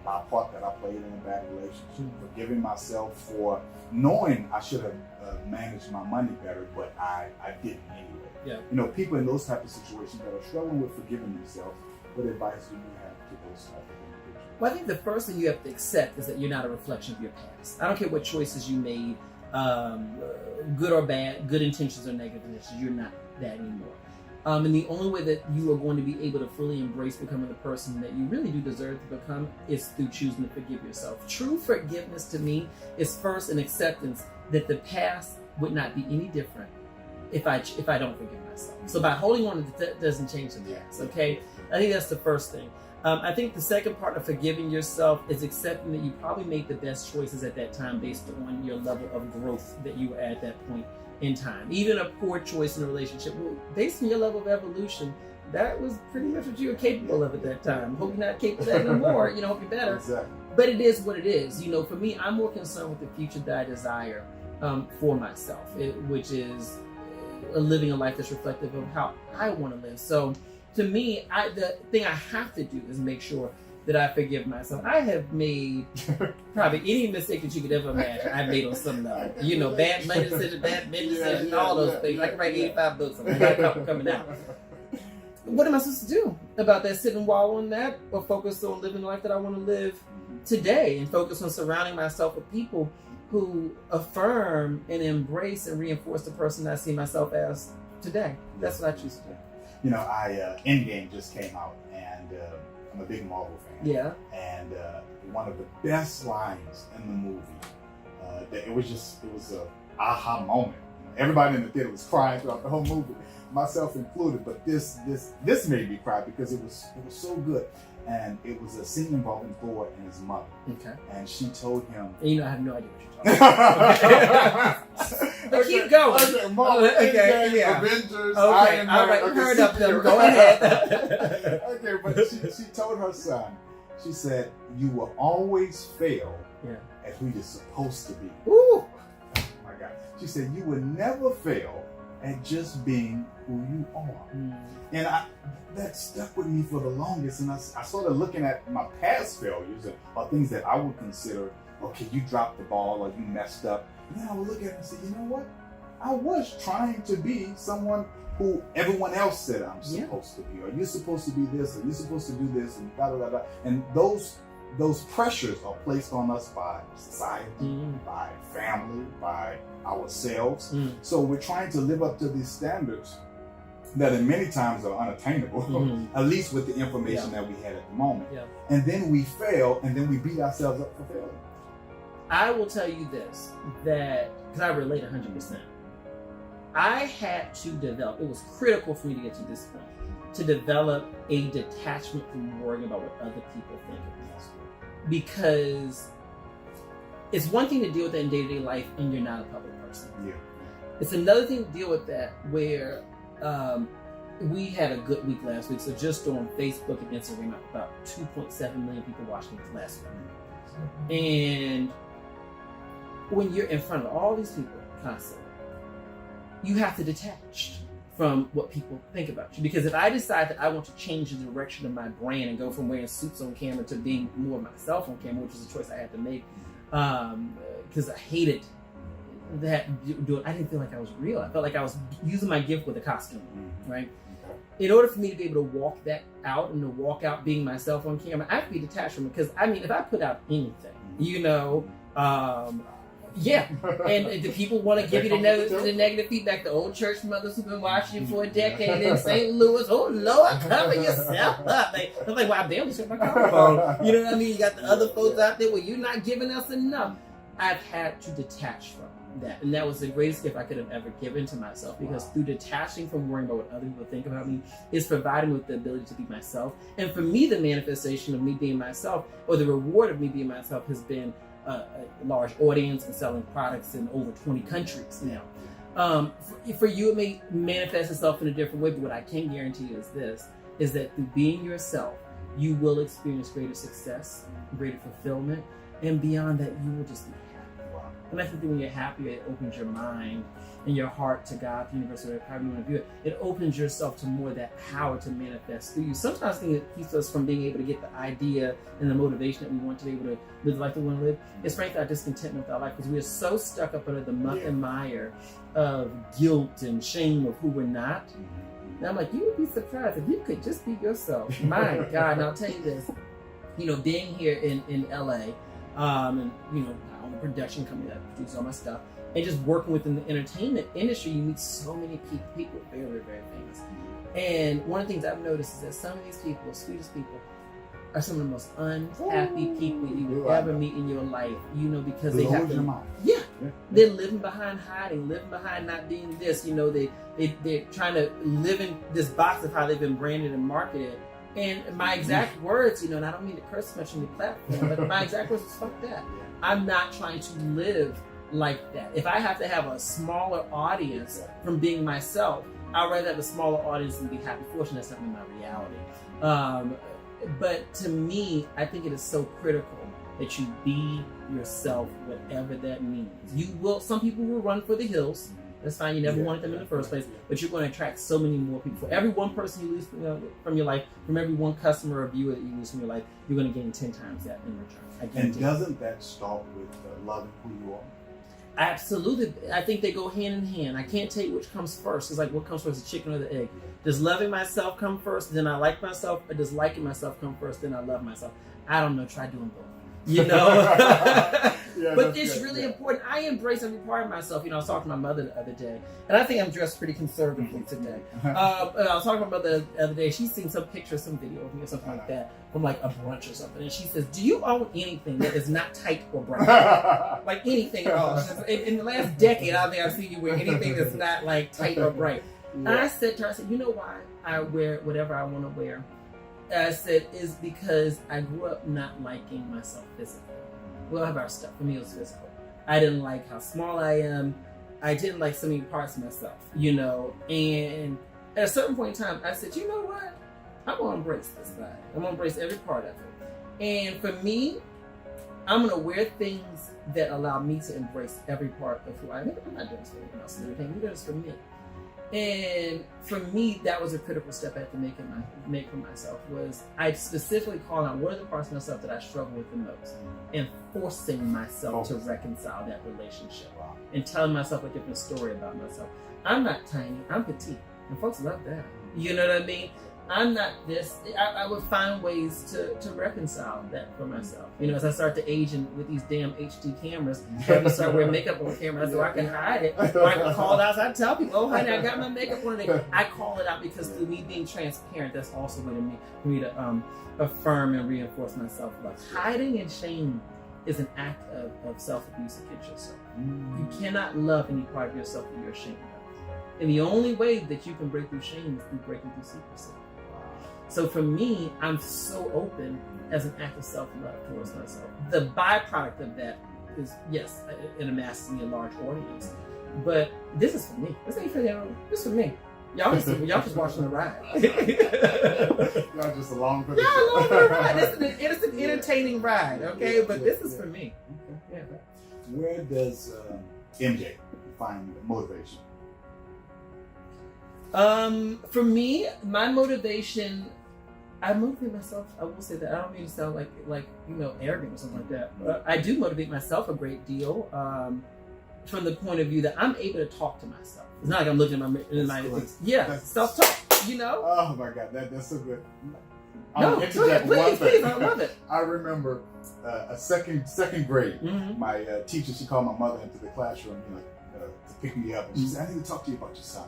my part that I played in a bad relationship, forgiving myself for knowing I should have managed my money better, but I didn't anyway? People in those type of situations that are struggling with forgiving themselves, what advice do you have to those type of individuals? Well, I think the first thing you have to accept is that you're not a reflection of your past. I don't care what choices you made, good or bad, good intentions or negative intentions, you're not that anymore. And the only way that you are going to be able to fully embrace becoming the person that you really do deserve to become is through choosing to forgive yourself. True forgiveness to me is first an acceptance that the past would not be any different if I don't forgive myself. So by holding on to that doesn't change the past, okay? I think that's the first thing. I think the second part of forgiving yourself is accepting that you probably made the best choices at that time based on your level of growth that you were at that point in time. Even a poor choice in a relationship, well, based on your level of evolution, that was pretty much what you were capable of at that time. Hope you're not capable of that anymore. Hope you're better. Exactly. But it is what it is. For me, I'm more concerned with the future that I desire for myself, which is living a life that's reflective of how I want to live. So to me, the thing I have to do is make sure that I forgive myself. I have made probably any mistake that you could ever imagine. I've made on some level. Bad money decisions, bad business decisions, all those things. I can write 85 books on that. I got a couple coming out. What am I supposed to do about that? Sit and wallow on that, or focus on living the life that I want to live today, and focus on surrounding myself with people who affirm and embrace and reinforce the person I see myself as today. That's what I choose to do. Endgame just came out, and I'm a big Marvel fan. Yeah. And one of the best lines in the movie, it was a aha moment. Everybody in the theater was crying throughout the whole movie, myself included. But this made me cry because it was so good. And it was a scene involving Thor and his mother. Okay. And she told him, and I have no idea what you're talking about. But keep going. Okay, Marvel, okay, yeah. Avengers, Okay, Iron Man. all right, Okay, heard of them. superhero. Go ahead. Okay, but she told her son, she said, you will always fail at who you're supposed to be. Ooh. Oh my God. She said, you will never fail at just being who you are. And that stuck with me for the longest. And I started looking at my past failures or things that I would consider, okay, you dropped the ball or you messed up. And then I would look at it and say, you know what? I was trying to be someone who everyone else said I'm supposed to be, or you're supposed to be this, or you're supposed to do this, and blah, blah, blah, blah. And those pressures are placed on us by society, by family, by ourselves. So we're trying to live up to these standards that in many times are unattainable, at least with the information that we had at the moment. And then we fail, and then we beat ourselves up for failing. I will tell you this, that, because I relate 100%. I had to develop, it was critical for me to get to this point, to develop a detachment from worrying about what other people think of me. Because it's one thing to deal with that in day-to-day life and you're not a public person. It's another thing to deal with that where we had a good week last week. So just on Facebook and Instagram, about 2.7 million people watching us last week. And when you're in front of all these people constantly, you have to detach from what people think about you. Because if I decide that I want to change the direction of my brand and go from wearing suits on camera to being more myself on camera, which was a choice I had to make, because I hated that doing. I didn't feel like I was real. I felt like I was using my gift with a costume, right? In order for me to be able to walk that out and to walk out being myself on camera, I have to be detached from it. Because I mean, if I put out anything, and the people want to give you the negative feedback. The old church mothers who've been watching you for a decade in St. Louis, oh Lord, cover yourself up. I'm like, well, I barely set my collarbone. You know what I mean? You got the other folks out there where you're not giving us enough. I've had to detach from that. And that was the greatest gift I could have ever given to myself, because through detaching from worrying about what other people think about me is providing me with the ability to be myself. And for me, the manifestation of me being myself, or the reward of me being myself, has been a large audience and selling products in over 20 countries now. For you, it may manifest itself in a different way, but what I can guarantee you is that through being yourself, you will experience greater success, greater fulfillment, and beyond that, you will just be happy. And I think that when you're happy, it opens your mind and your heart to God, the universe, or however you want to view it. It opens yourself to more of that power to manifest through you. Sometimes things that keeps us from being able to get the idea and the motivation that we want to be able to live the life that we want to live is frankly our discontentment with our life, because we are so stuck up under the muck and mire of guilt and shame of who we're not. And I'm like, you would be surprised if you could just be yourself. My God, and I'll tell you this, being here in LA, and I own a production company that produces all my stuff, and just working within the entertainment industry, you meet so many people very, very, very famous. And one of the things I've noticed is that some of these people, the sweetest people, are some of the most unhappy people you will ever meet in your life, because they have to, they're living behind hiding, living behind not being this, they're trying to live in this box of how they've been branded and marketed. And my exact words, and I don't mean to curse much on the platform, but my exact words is fuck that. I'm not trying to live like that. If I have to have a smaller audience from being myself, I'd rather have a smaller audience than be happy. Fortunately, that's not my reality. But to me, I think it is so critical that you be yourself, whatever that means. Some people will run for the hills. That's fine. You never wanted them in the first place, but you're going to attract so many more people. For every one person you lose from your life, from every one customer or viewer that you lose from your life, you're going to gain 10 times that in return. And doesn't that start with loving who you are? Absolutely. I think they go hand in hand. I can't tell you which comes first. It's like, what comes first, the chicken or the egg? Does loving myself come first, then I like myself? Or does liking myself come first, then I love myself? I don't know. Try doing both. But it's really important. I embrace every part of myself. I was talking to my mother the other day, and I think I'm dressed pretty conservatively today. I was talking to my mother the other day. She's seen some picture, some video of me or something like that from like a brunch or something, and she says, "Do you own anything that is not tight or bright? Like anything at all?" Says, in the last decade, I don't think I've seen you wear anything that's not like tight or bright. And I said to her, you know why I wear whatever I want to wear? I said, is because I grew up not liking myself physically. We all have our stuff. For me, it was physical. I didn't like how small I am. I didn't like so many parts of myself, you know, and at a certain point in time, I said, you know what? I'm going to embrace this body. I'm going to embrace every part of it. And for me, I'm going to wear things that allow me to embrace every part of who I am. I'm not doing this for anyone else. I'm doing this for me. And for me, that was a critical step I had to make for myself, was I specifically called out what are the parts of myself that I struggle with the most, and forcing myself to reconcile that relationship and telling myself a different story about myself. I'm not tiny, I'm petite, and folks love that. You know what I mean? I'm not this. I would find ways to reconcile that for myself. You know, as I start to age and with these damn HD cameras, I start wearing makeup on camera so I can hide it. Or I can call it out. So I tell people, oh, honey, I got my makeup on today. I call it out because through me being transparent, that's also a way for me to affirm and reinforce myself. But hiding and shame is an act of self-abuse against yourself. You cannot love any part of yourself that you're ashamed of. And the only way that you can break through shame is through breaking through secrecy. So for me, I'm so open as an act of self-love towards myself. The byproduct of that is, yes, it amasses me a large audience. But this is for me. This ain't for them. This is for me. Y'all just watching the ride. Y'all just along for the show. Along for the ride. It's an entertaining ride, okay? Yes, but this is for me. Okay. Yeah. Where does MJ find motivation? For me, my motivation, I motivate myself. I will say that. I don't mean to sound like arrogant or something like that. But I do motivate myself a great deal from the point of view that I'm able to talk to myself. It's not like I'm looking at my self-talk. You know? Oh my God, that's so good. No, please, I love it. I remember a second grade. Mm-hmm. My teacher, she called my mother into the classroom, to pick me up, and she said, "I need to talk to you about your son.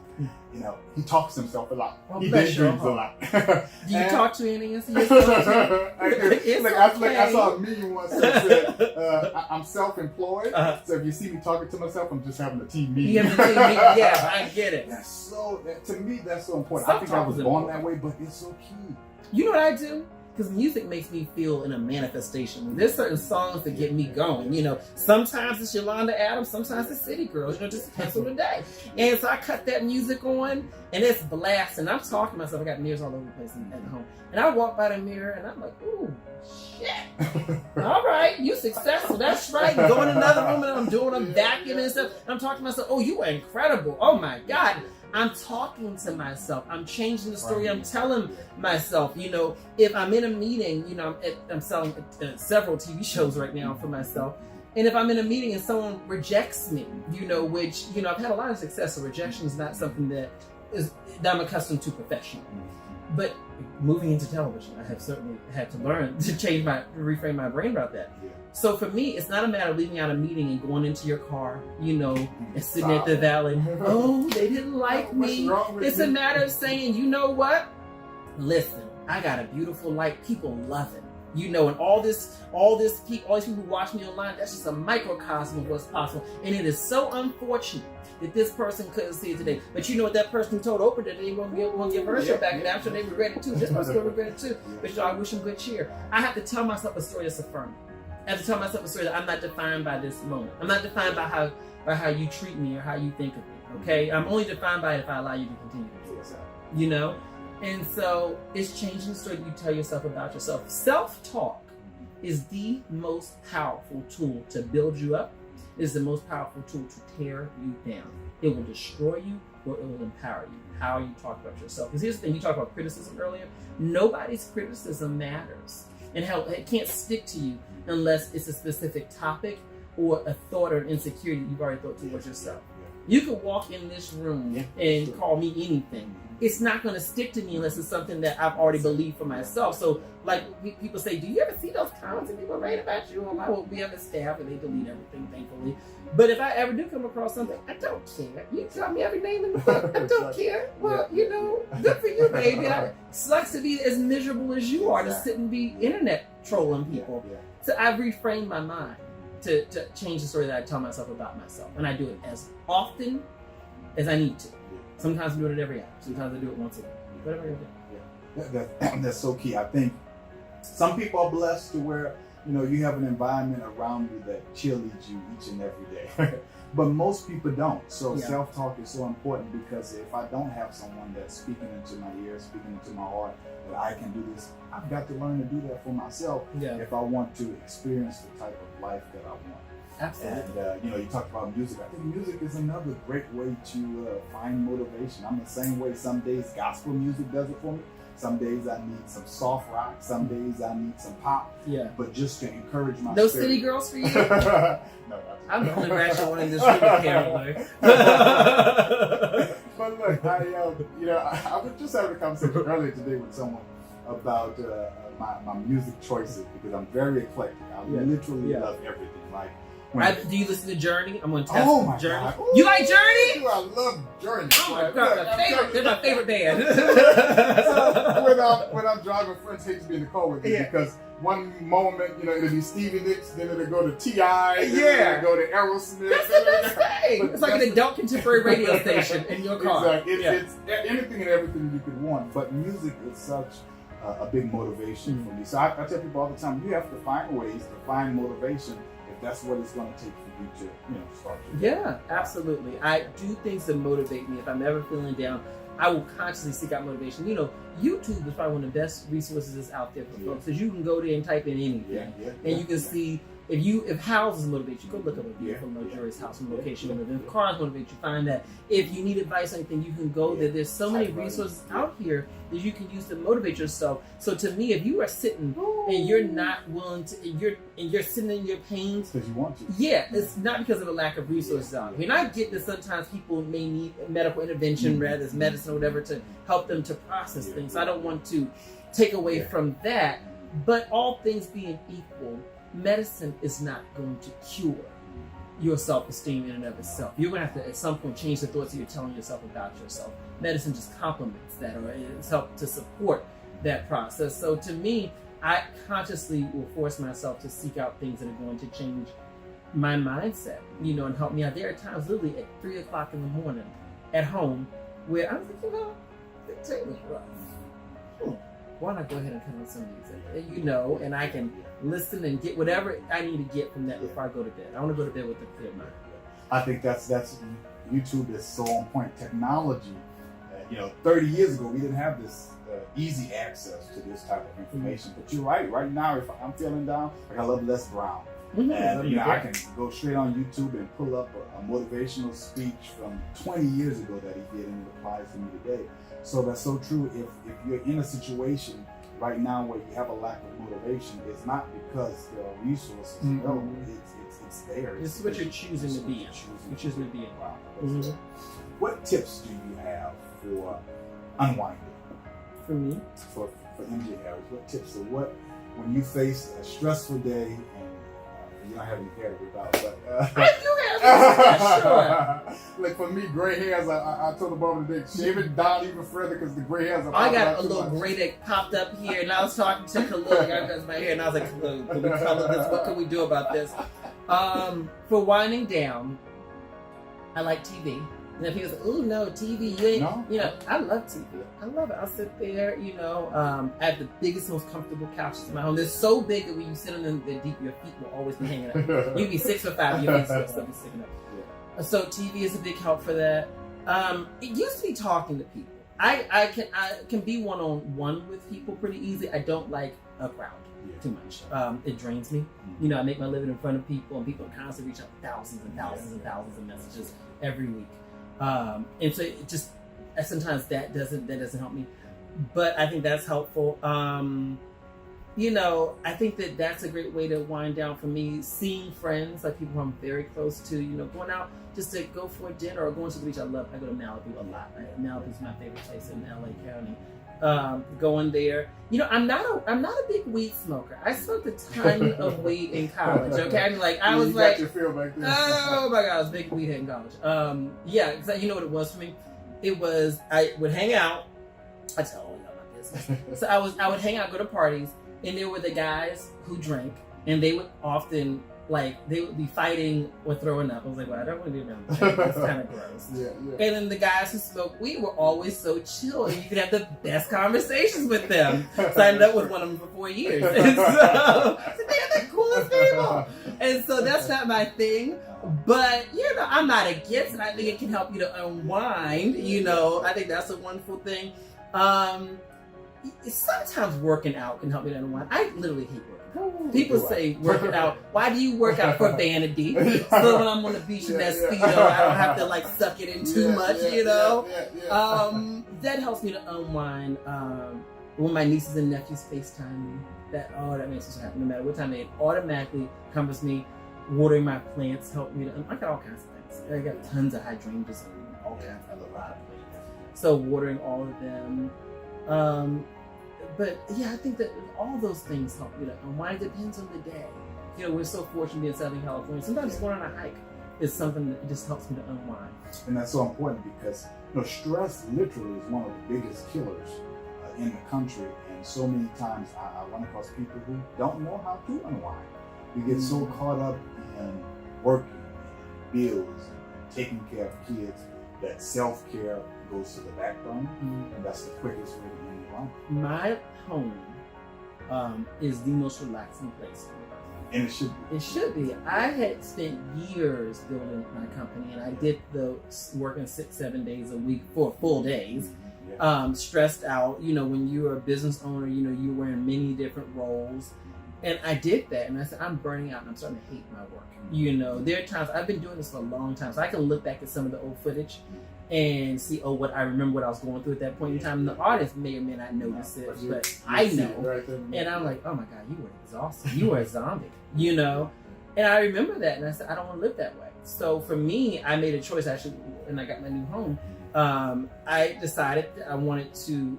You know, he talks to himself a lot. He daydreams a lot." Do you talk to any of your son? I saw a meme once that said, "I'm self-employed, so if you see me talking to myself, I'm just having a team meeting." Yeah, I get it. To me, that's so important. I think I was born that way, but it's so key. You know what I do? Because music makes me feel in a manifestation. There's certain songs that get me going. You know, sometimes it's Yolanda Adams, sometimes it's City Girls. You know, just depends on the day. And so I cut that music on, and it's blasting. I'm talking to myself. I got mirrors all over the place at home. And I walk by the mirror, and I'm like, ooh, shit. All right, you successful. That's right. Go in another room, and I'm vacuuming and stuff. And I'm talking to myself, oh, you are incredible. Oh, my God. I'm talking to myself. I'm changing the story. I'm telling myself, if I'm in a meeting, I'm selling several TV shows right now for myself. And if I'm in a meeting and someone rejects me, which, I've had a lot of success. So rejection is not something that I'm accustomed to professionally. But moving into television, I have certainly had to learn to reframe my brain about that. Yeah. So for me, it's not a matter of leaving out a meeting and going into your car, and sitting at the valley. Oh, they didn't like me. It's a matter of saying, you know what? Listen, I got a beautiful light. People love it. And all these people who watch me online, that's just a microcosm of what's possible. And it is so unfortunate that this person couldn't see it today. But you know what that person told Oprah that they won't give her show back, and I'm sure they regret it too. This person will regret it too. But I wish them good cheer. I have to tell myself a story that's affirming. I have to tell myself a story that I'm not defined by this moment. I'm not defined by how you treat me or how you think of me. Okay? I'm only defined by it if I allow you to continue to do so. And so it's changing the story that you tell yourself about yourself. Self-talk is the most powerful tool to build you up. It is the most powerful tool to tear you down. It will destroy you or it will empower you. How you talk about yourself. Because here's the thing, you talked about criticism earlier. Nobody's criticism matters. And how it can't stick to you unless it's a specific topic or a thought or an insecurity you've already thought towards yourself. You could walk in this room and call me anything. It's not going to stick to me unless it's something that I've already believed for myself. So, like people say, do you ever see those comments that people write about you? We have a staff and they delete everything, thankfully. But if I ever do come across something, I don't care. You tell me every name in the book. I don't care. Well, good for you, baby. It sucks to be as miserable as you are to sit and be internet trolling people. So I've reframed my mind to change the story that I tell myself about myself. And I do it as often as I need to. Sometimes I do it every hour. Sometimes I do it once a week. Whatever I do. That's so key. I think some people are blessed to where you know, you have an environment around you that cheerleads you each and every day. But most people don't. So self-talk is so important, because if I don't have someone that's speaking into my ear, speaking into my heart, that I can do this, I've got to learn to do that for myself if I want to experience the type of life that I want. Absolutely. And you know, you talked about music. I think music is another great way to find motivation. I'm the same way. Some days gospel music does it for me. Some days I need some soft rock. Some days I need some pop. Yeah. But just to encourage my No spirit. City Girls for you? No, I'm the only ratchet one in this room, apparently. But look, you know, I was just having a conversation earlier today with someone about my music choices, because I'm very eclectic. I literally love everything. Like, do you listen to Journey? I'm going to test Journey. God. Ooh, you like Journey? Dude, I love Journey. Oh my God, they're my favorite band. So when I'm driving, friends hate to be in the car with me because one moment, you know, it'll be Stevie Nicks, then it'll go to T.I., then it'll go to Aerosmith. That's the best thing. It's like an adult contemporary radio station in your car. Exactly. It's anything and everything you could want, but music is such a big motivation for me. So I tell people all the time, you have to find ways to find motivation if that's what it's going to take for you to, you know, start your day. Absolutely. I do things that motivate me. If I'm ever feeling down, I will consciously seek out motivation. You know, YouTube is probably one of the best resources that's out there for folks, because you can go there and type in anything, and you can see if houses motivate you, go look up a beautiful luxurious house and location. If cars motivate you, find that. If you need advice on anything, you can go there. There's so many resources out here that you can use to motivate yourself. So to me, if you are sitting and you're not willing to, you're sitting in your pain, because you want to. Yeah, it's not because of a lack of resources out here. And I get that sometimes people may need medical intervention, rather as medicine or whatever, to help them to process things. I don't want to take away from that, but all things being equal, medicine is not going to cure your self-esteem in and of itself. You're going to have to, at some point, change the thoughts that you're telling yourself about yourself. Medicine just complements that, or it's helped to support that process. So to me, I consciously will force myself to seek out things that are going to change my mindset, you know, and help me out. There are times, literally at 3 o'clock in the morning at home, where I'm thinking, well, the day was rough. Why not go ahead and come on some music, you know, and I can listen and get whatever I need to get from that before I go to bed. I want to go to bed with a clear mind. I think that's YouTube is so on point. Technology, you know, 30 years ago we didn't have this easy access to this type of information. But you're right. Right now, if I'm feeling down, like I love Les Brown, and you know, I can go straight on YouTube and pull up a motivational speech from 20 years ago that he did, and it applies to me today. So that's so true. If you're in a situation right now where you have a lack of motivation, it's not because there are resources. No, it's there. This is what you're choosing to be in. You're choosing to be in. Wow. What tips do you have for unwinding? For me? For MJ Harris, what tips? So when you face a stressful day, and you don't have any hair to rip out, but I do have sure. Like for me, gray hairs, I told the barber today, shave it down even further because the gray hairs are I got a little gray that popped up here, and I was talking to Khalil, got my hair, and I was like, Khalil, can we color this? What can we do about this? For winding down, I like TV. And if he was like, oh no, TV, you ain't, you know, I love TV. I love it. I'll sit there, you know, I have the biggest, most comfortable couches in my home. They're so big that when you sit on them, they're deep, your feet will always be hanging up. You'd be 6'5", your feet will still be sticking up. So TV is a big help for that. It used to be talking to people. I can be one-on-one with people pretty easy. I don't like a crowd too much. It drains me. You know, I make my living in front of people, and people constantly reach out thousands and thousands and thousands of messages every week. And so it just sometimes that doesn't help me, but I think that's helpful. You know, I think that's a great way to wind down for me. Seeing friends, like people I'm very close to, you know, going out just to go for a dinner or going to the beach. I go to Malibu a lot. Malibu's my favorite place in LA County. Going there, you know, I'm not a big weed smoker. I smoked a ton of weed in college. Okay, I was like, oh my god, I was a big weed head in college. Yeah, because you know what it was for me. It was I would hang out. I tell all y'all my business. So I would hang out, go to parties, and there were the guys who drank, and they would often they would be fighting or throwing up. I was like, well, I don't want to be around that. It's kind of gross. And then the guys who smoked weed were always so chill, and you could have the best conversations with them. So I ended up with one of them for 4 years. And so I said, they're the cool That's not my thing. But, I'm not against it. I think it can help you to unwind. I think that's a wonderful thing. Sometimes working out can help me to unwind. I literally hate working out. People say working out. Why do you work out? For vanity. So when I'm on the beach in that Speedo, I don't have to suck it in too much, That helps me to unwind. When my nieces and nephews FaceTime me, that makes me so happy. No matter what time it automatically comforts me. Watering my plants help me to. I got all kinds of things. I got tons of hydrangeas and all kinds of a lot of plants. So watering all of them. But yeah, I think that all those things help me to unwind. It depends on the day. We're so fortunate to be in Southern California. Sometimes going on a hike is something that just helps me to unwind. And that's so important because stress literally is one of the biggest killers in the country. And so many times I run across people who don't know how to unwind. We get so caught up in working and bills and taking care of kids that self-care goes to the back burner, and that's the quickest way to end your life. My home is the most relaxing place on earth. And it should be. It should be. I had spent years building my company, and I did the working 6-7 days a week for full days. Stressed out. When you're a business owner, you're wearing many different roles. And I did that, and I said, I'm burning out, and I'm starting to hate my work. There are times, I've been doing this for a long time, so I can look back at some of the old footage and see, what I remember what I was going through at that point in time. And the artist may or may not notice it, but I know. And I'm like, oh my God, you were exhausted. You were a zombie, And I remember that, and I said, I don't want to live that way. So for me, I made a choice, actually, when I got my new home. I decided that I wanted to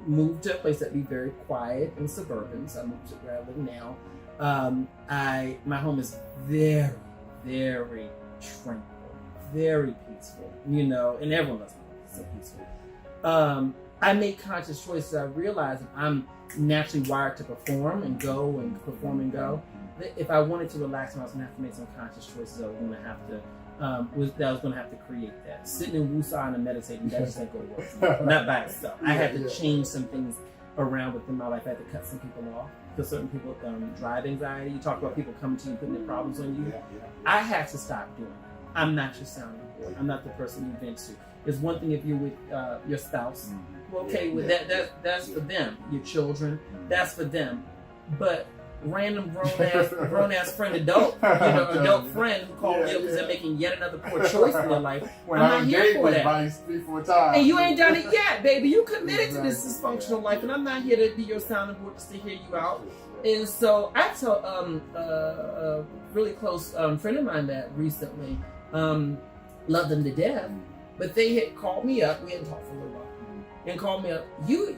move to a place that'd be very quiet and suburban. So I moved to where I live now. My home is very, very tranquil, very peaceful, and everyone loves my home. It's so peaceful. I made conscious choices. I realized that I'm naturally wired to perform and perform and go. If I wanted to relax, I was going to have to make some conscious choices. I was going to have to create that. Sitting in Wusan and meditating, that just ain't going to work. Not by itself. I had to change some things around within my life. I had to cut some people off because certain people drive anxiety. You talk about people coming to you, putting their problems on you. I had to stop doing that. I'm not your sounding board. I'm not the person you vent to. There's one thing if you're with your spouse. Well, okay, with that's for them. Your children, that's for them. But random grown ass friend adult friend who called you because they're making yet another poor choice in their life. I'm not here for that. 3-4 times. And you ain't done it yet, baby. You committed to this dysfunctional life, and I'm not here to be your sounding board just to hear you out. And so I tell a really close friend of mine that recently, loved them to death, but they had called me up. We hadn't talked for a little while. And called me up. You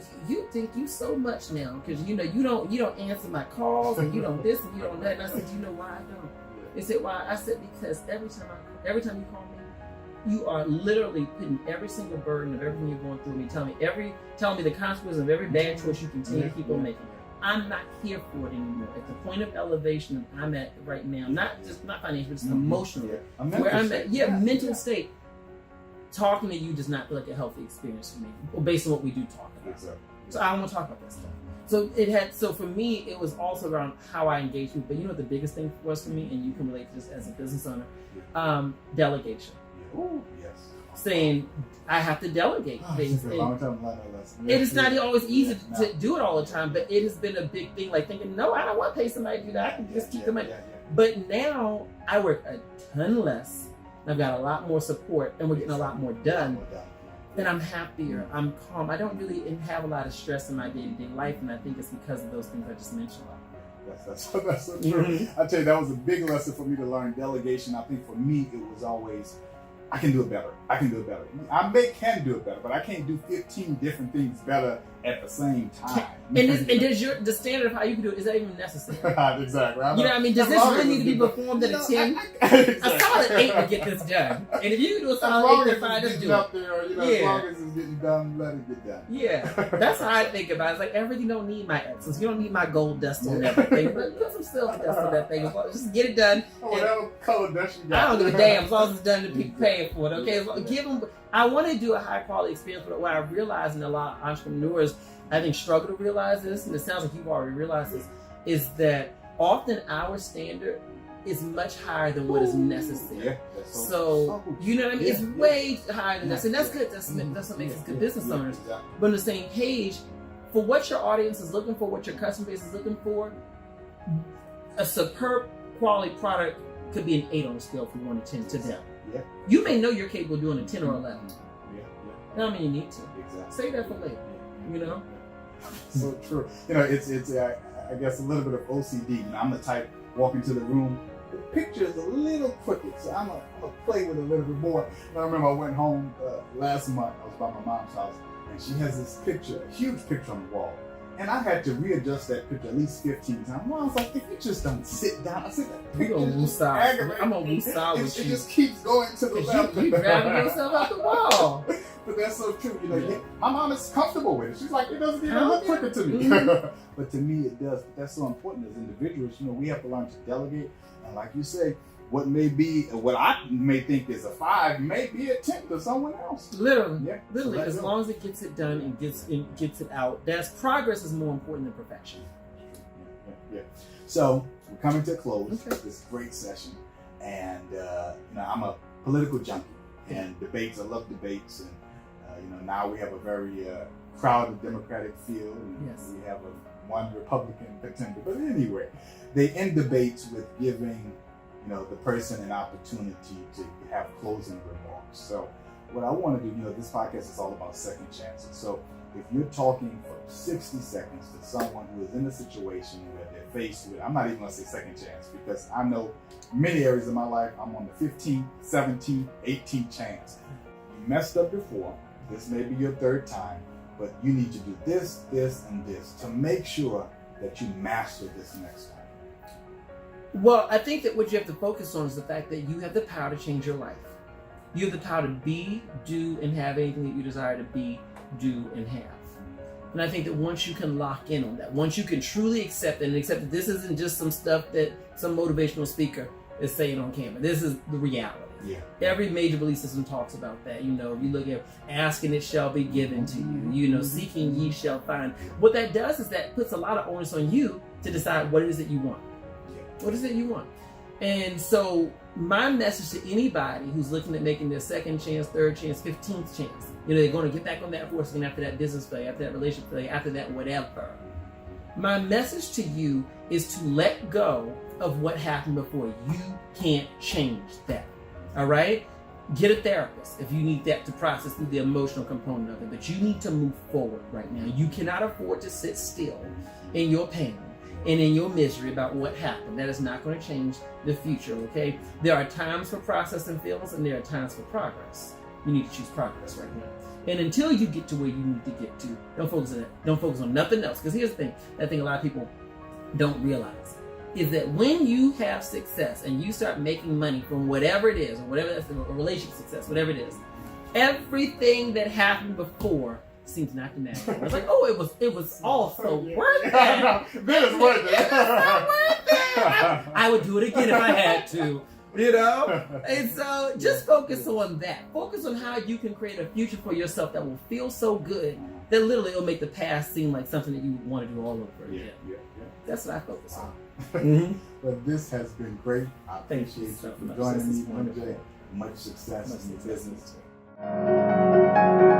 think you so much now because you don't answer my calls and you don't this and you don't that. And I said, you know why I don't? They said why? I said because every time you call me, you are literally putting every single burden of everything you're going through on me. Telling me the consequences of every bad choice you continue to keep on making. I'm not here for it anymore. At the point of elevation I'm at right now, not financially, but just emotionally, where I'm at, mental state. Talking to you does not feel like a healthy experience for me, based on what we do talk about. Exactly. So I don't want to talk about that stuff. So for me, it was also around how I engage people. But you know what the biggest thing was for me, and you can relate to this as a business owner, delegation. Ooh, yes. Saying I have to delegate things. It is not always easy to do it all the time, but it has been a big thing. Like thinking, no, I don't want to pay somebody to do that. I can just keep the money. But now I work a ton less. I've got a lot more support, and we're getting a lot more done. And I'm happier. I'm calm. I don't really have a lot of stress in my day-to-day life, and I think it's because of those things I just mentioned. That's so true. I tell you, that was a big lesson for me to learn. Delegation. I think for me, it was always, I can do it better. I can do it better. I can do it better, but I can't do 15 different things better at the same time. And the standard of how you can do it, is that even necessary? Exactly. You know what I mean? Does this really need to be performed at a 10? Exactly. A solid 8 would get this done. And if you can do a solid 8, then fine, just do it. As long as it's getting done, let it get done. Yeah. That's how I think about it. It's like everything don't need my excellence. You don't need my gold dust on everything. But put some silver dust on that thing. Just get it done. Whatever color dust you got. I don't give a damn as long as it's done and people paying for it. Okay? Give them. I want to do a high quality experience, but what I realize, and a lot of entrepreneurs, I think, struggle to realize this, and it sounds like you've already realized this, is that often our standard is much higher than what is necessary. Yeah, that's so you know what I mean? Yeah, It's yeah. way higher than that. And that's Yeah. good. That's what makes us good business Yeah, owners. exactly. But on the same page, for what your audience is looking for, what your customer base is looking for, a superb quality product could be an 8 on a scale from 1 to 10 to them. Yeah. You may know you're capable of doing a 10 or 11. Yeah, That don't mean you need to. exactly. Say that for later. You know? So true. You know, it's I guess a little bit of OCD. You know, I'm the type walk into the room, the picture is a little crooked, so I'm gonna play with it a little bit more. And I remember I went home last month. I was by my mom's house, and she has this picture, a huge picture on the wall. And I had to readjust that picture at least 15 times. Mom was like, if you just don't sit down, I said, that picture is just aggravating. I'm gonna woosah with you. It just keeps going to the left. You driving yourself out the wall. But that's so true. You know, yeah, my mom is comfortable with it. She's like, it doesn't even Oh, look yeah. crooked to me. Mhm. But to me, it does. But that's so important as individuals. You know, we have to learn to delegate. And like you say, what I may think is a 5 may be a 10 to someone else. Literally, Yeah. literally. So As that's long as it gets it done and gets it out, that's progress is more important than perfection. Yeah. So we're coming to a close. Okay. This great session, and you know, I'm a political junkie and debates. I love debates, and you know, now we have a very crowded Democratic field, and Yes. we have one Republican contender. But anyway, they end debates with giving, you know, the person an opportunity to have closing remarks. So what I want to do, you know, this podcast is all about second chances. So if you're talking for 60 seconds to someone who is in a situation where they're faced with, I'm not even going to say second chance, because I know many areas of my life, I'm on the 15th, 17th, 18th chance. You messed up before. This may be your 3rd time, but you need to do this, this, and this to make sure that you master this next time. Well, I think that what you have to focus on is the fact that you have the power to change your life. You have the power to be, do, and have anything that you desire to be, do, and have. And I think that once you can lock in on that, once you can truly accept it and accept that this isn't just some stuff that some motivational speaker is saying on camera. This is the reality. Yeah. Every major belief system talks about that. You know, you look at asking, it shall be given to you. You know, seeking, ye shall find. What that does is that puts a lot of onus on you to decide what it is that you want. What is it you want? And so my message to anybody who's looking at making their 2nd chance, 3rd chance, 15th chance, you know, they're going to get back on that horse again after that business failure, after that relationship failure, after that whatever. My message to you is to let go of what happened before. You can't change that. All right? Get a therapist if you need that to process through the emotional component of it. But you need to move forward right now. You cannot afford to sit still in your pain and in your misery about what happened. That is not going to change the future, okay? There are times for processing feelings and there are times for progress. You need to choose progress right now. And until you get to where you need to get to, don't focus on that. Don't focus on nothing else. Because here's the thing, that thing a lot of people don't realize, is that when you have success and you start making money from whatever it is, or whatever that's a relationship success, whatever it is, everything that happened before seems not to matter. It's like, oh, it was all so worth it. That is worth it. It was so worth it. I would do it again if I had to. You know? And so just focus on that. Focus on how you can create a future for yourself that will feel so good that literally it'll make the past seem like something that you want to do all over again. Yeah. That's what I focus on. But this has been great. I Thank appreciate you so you for much. joining This me, is wonderful. MJ. Much success in your business. Much success.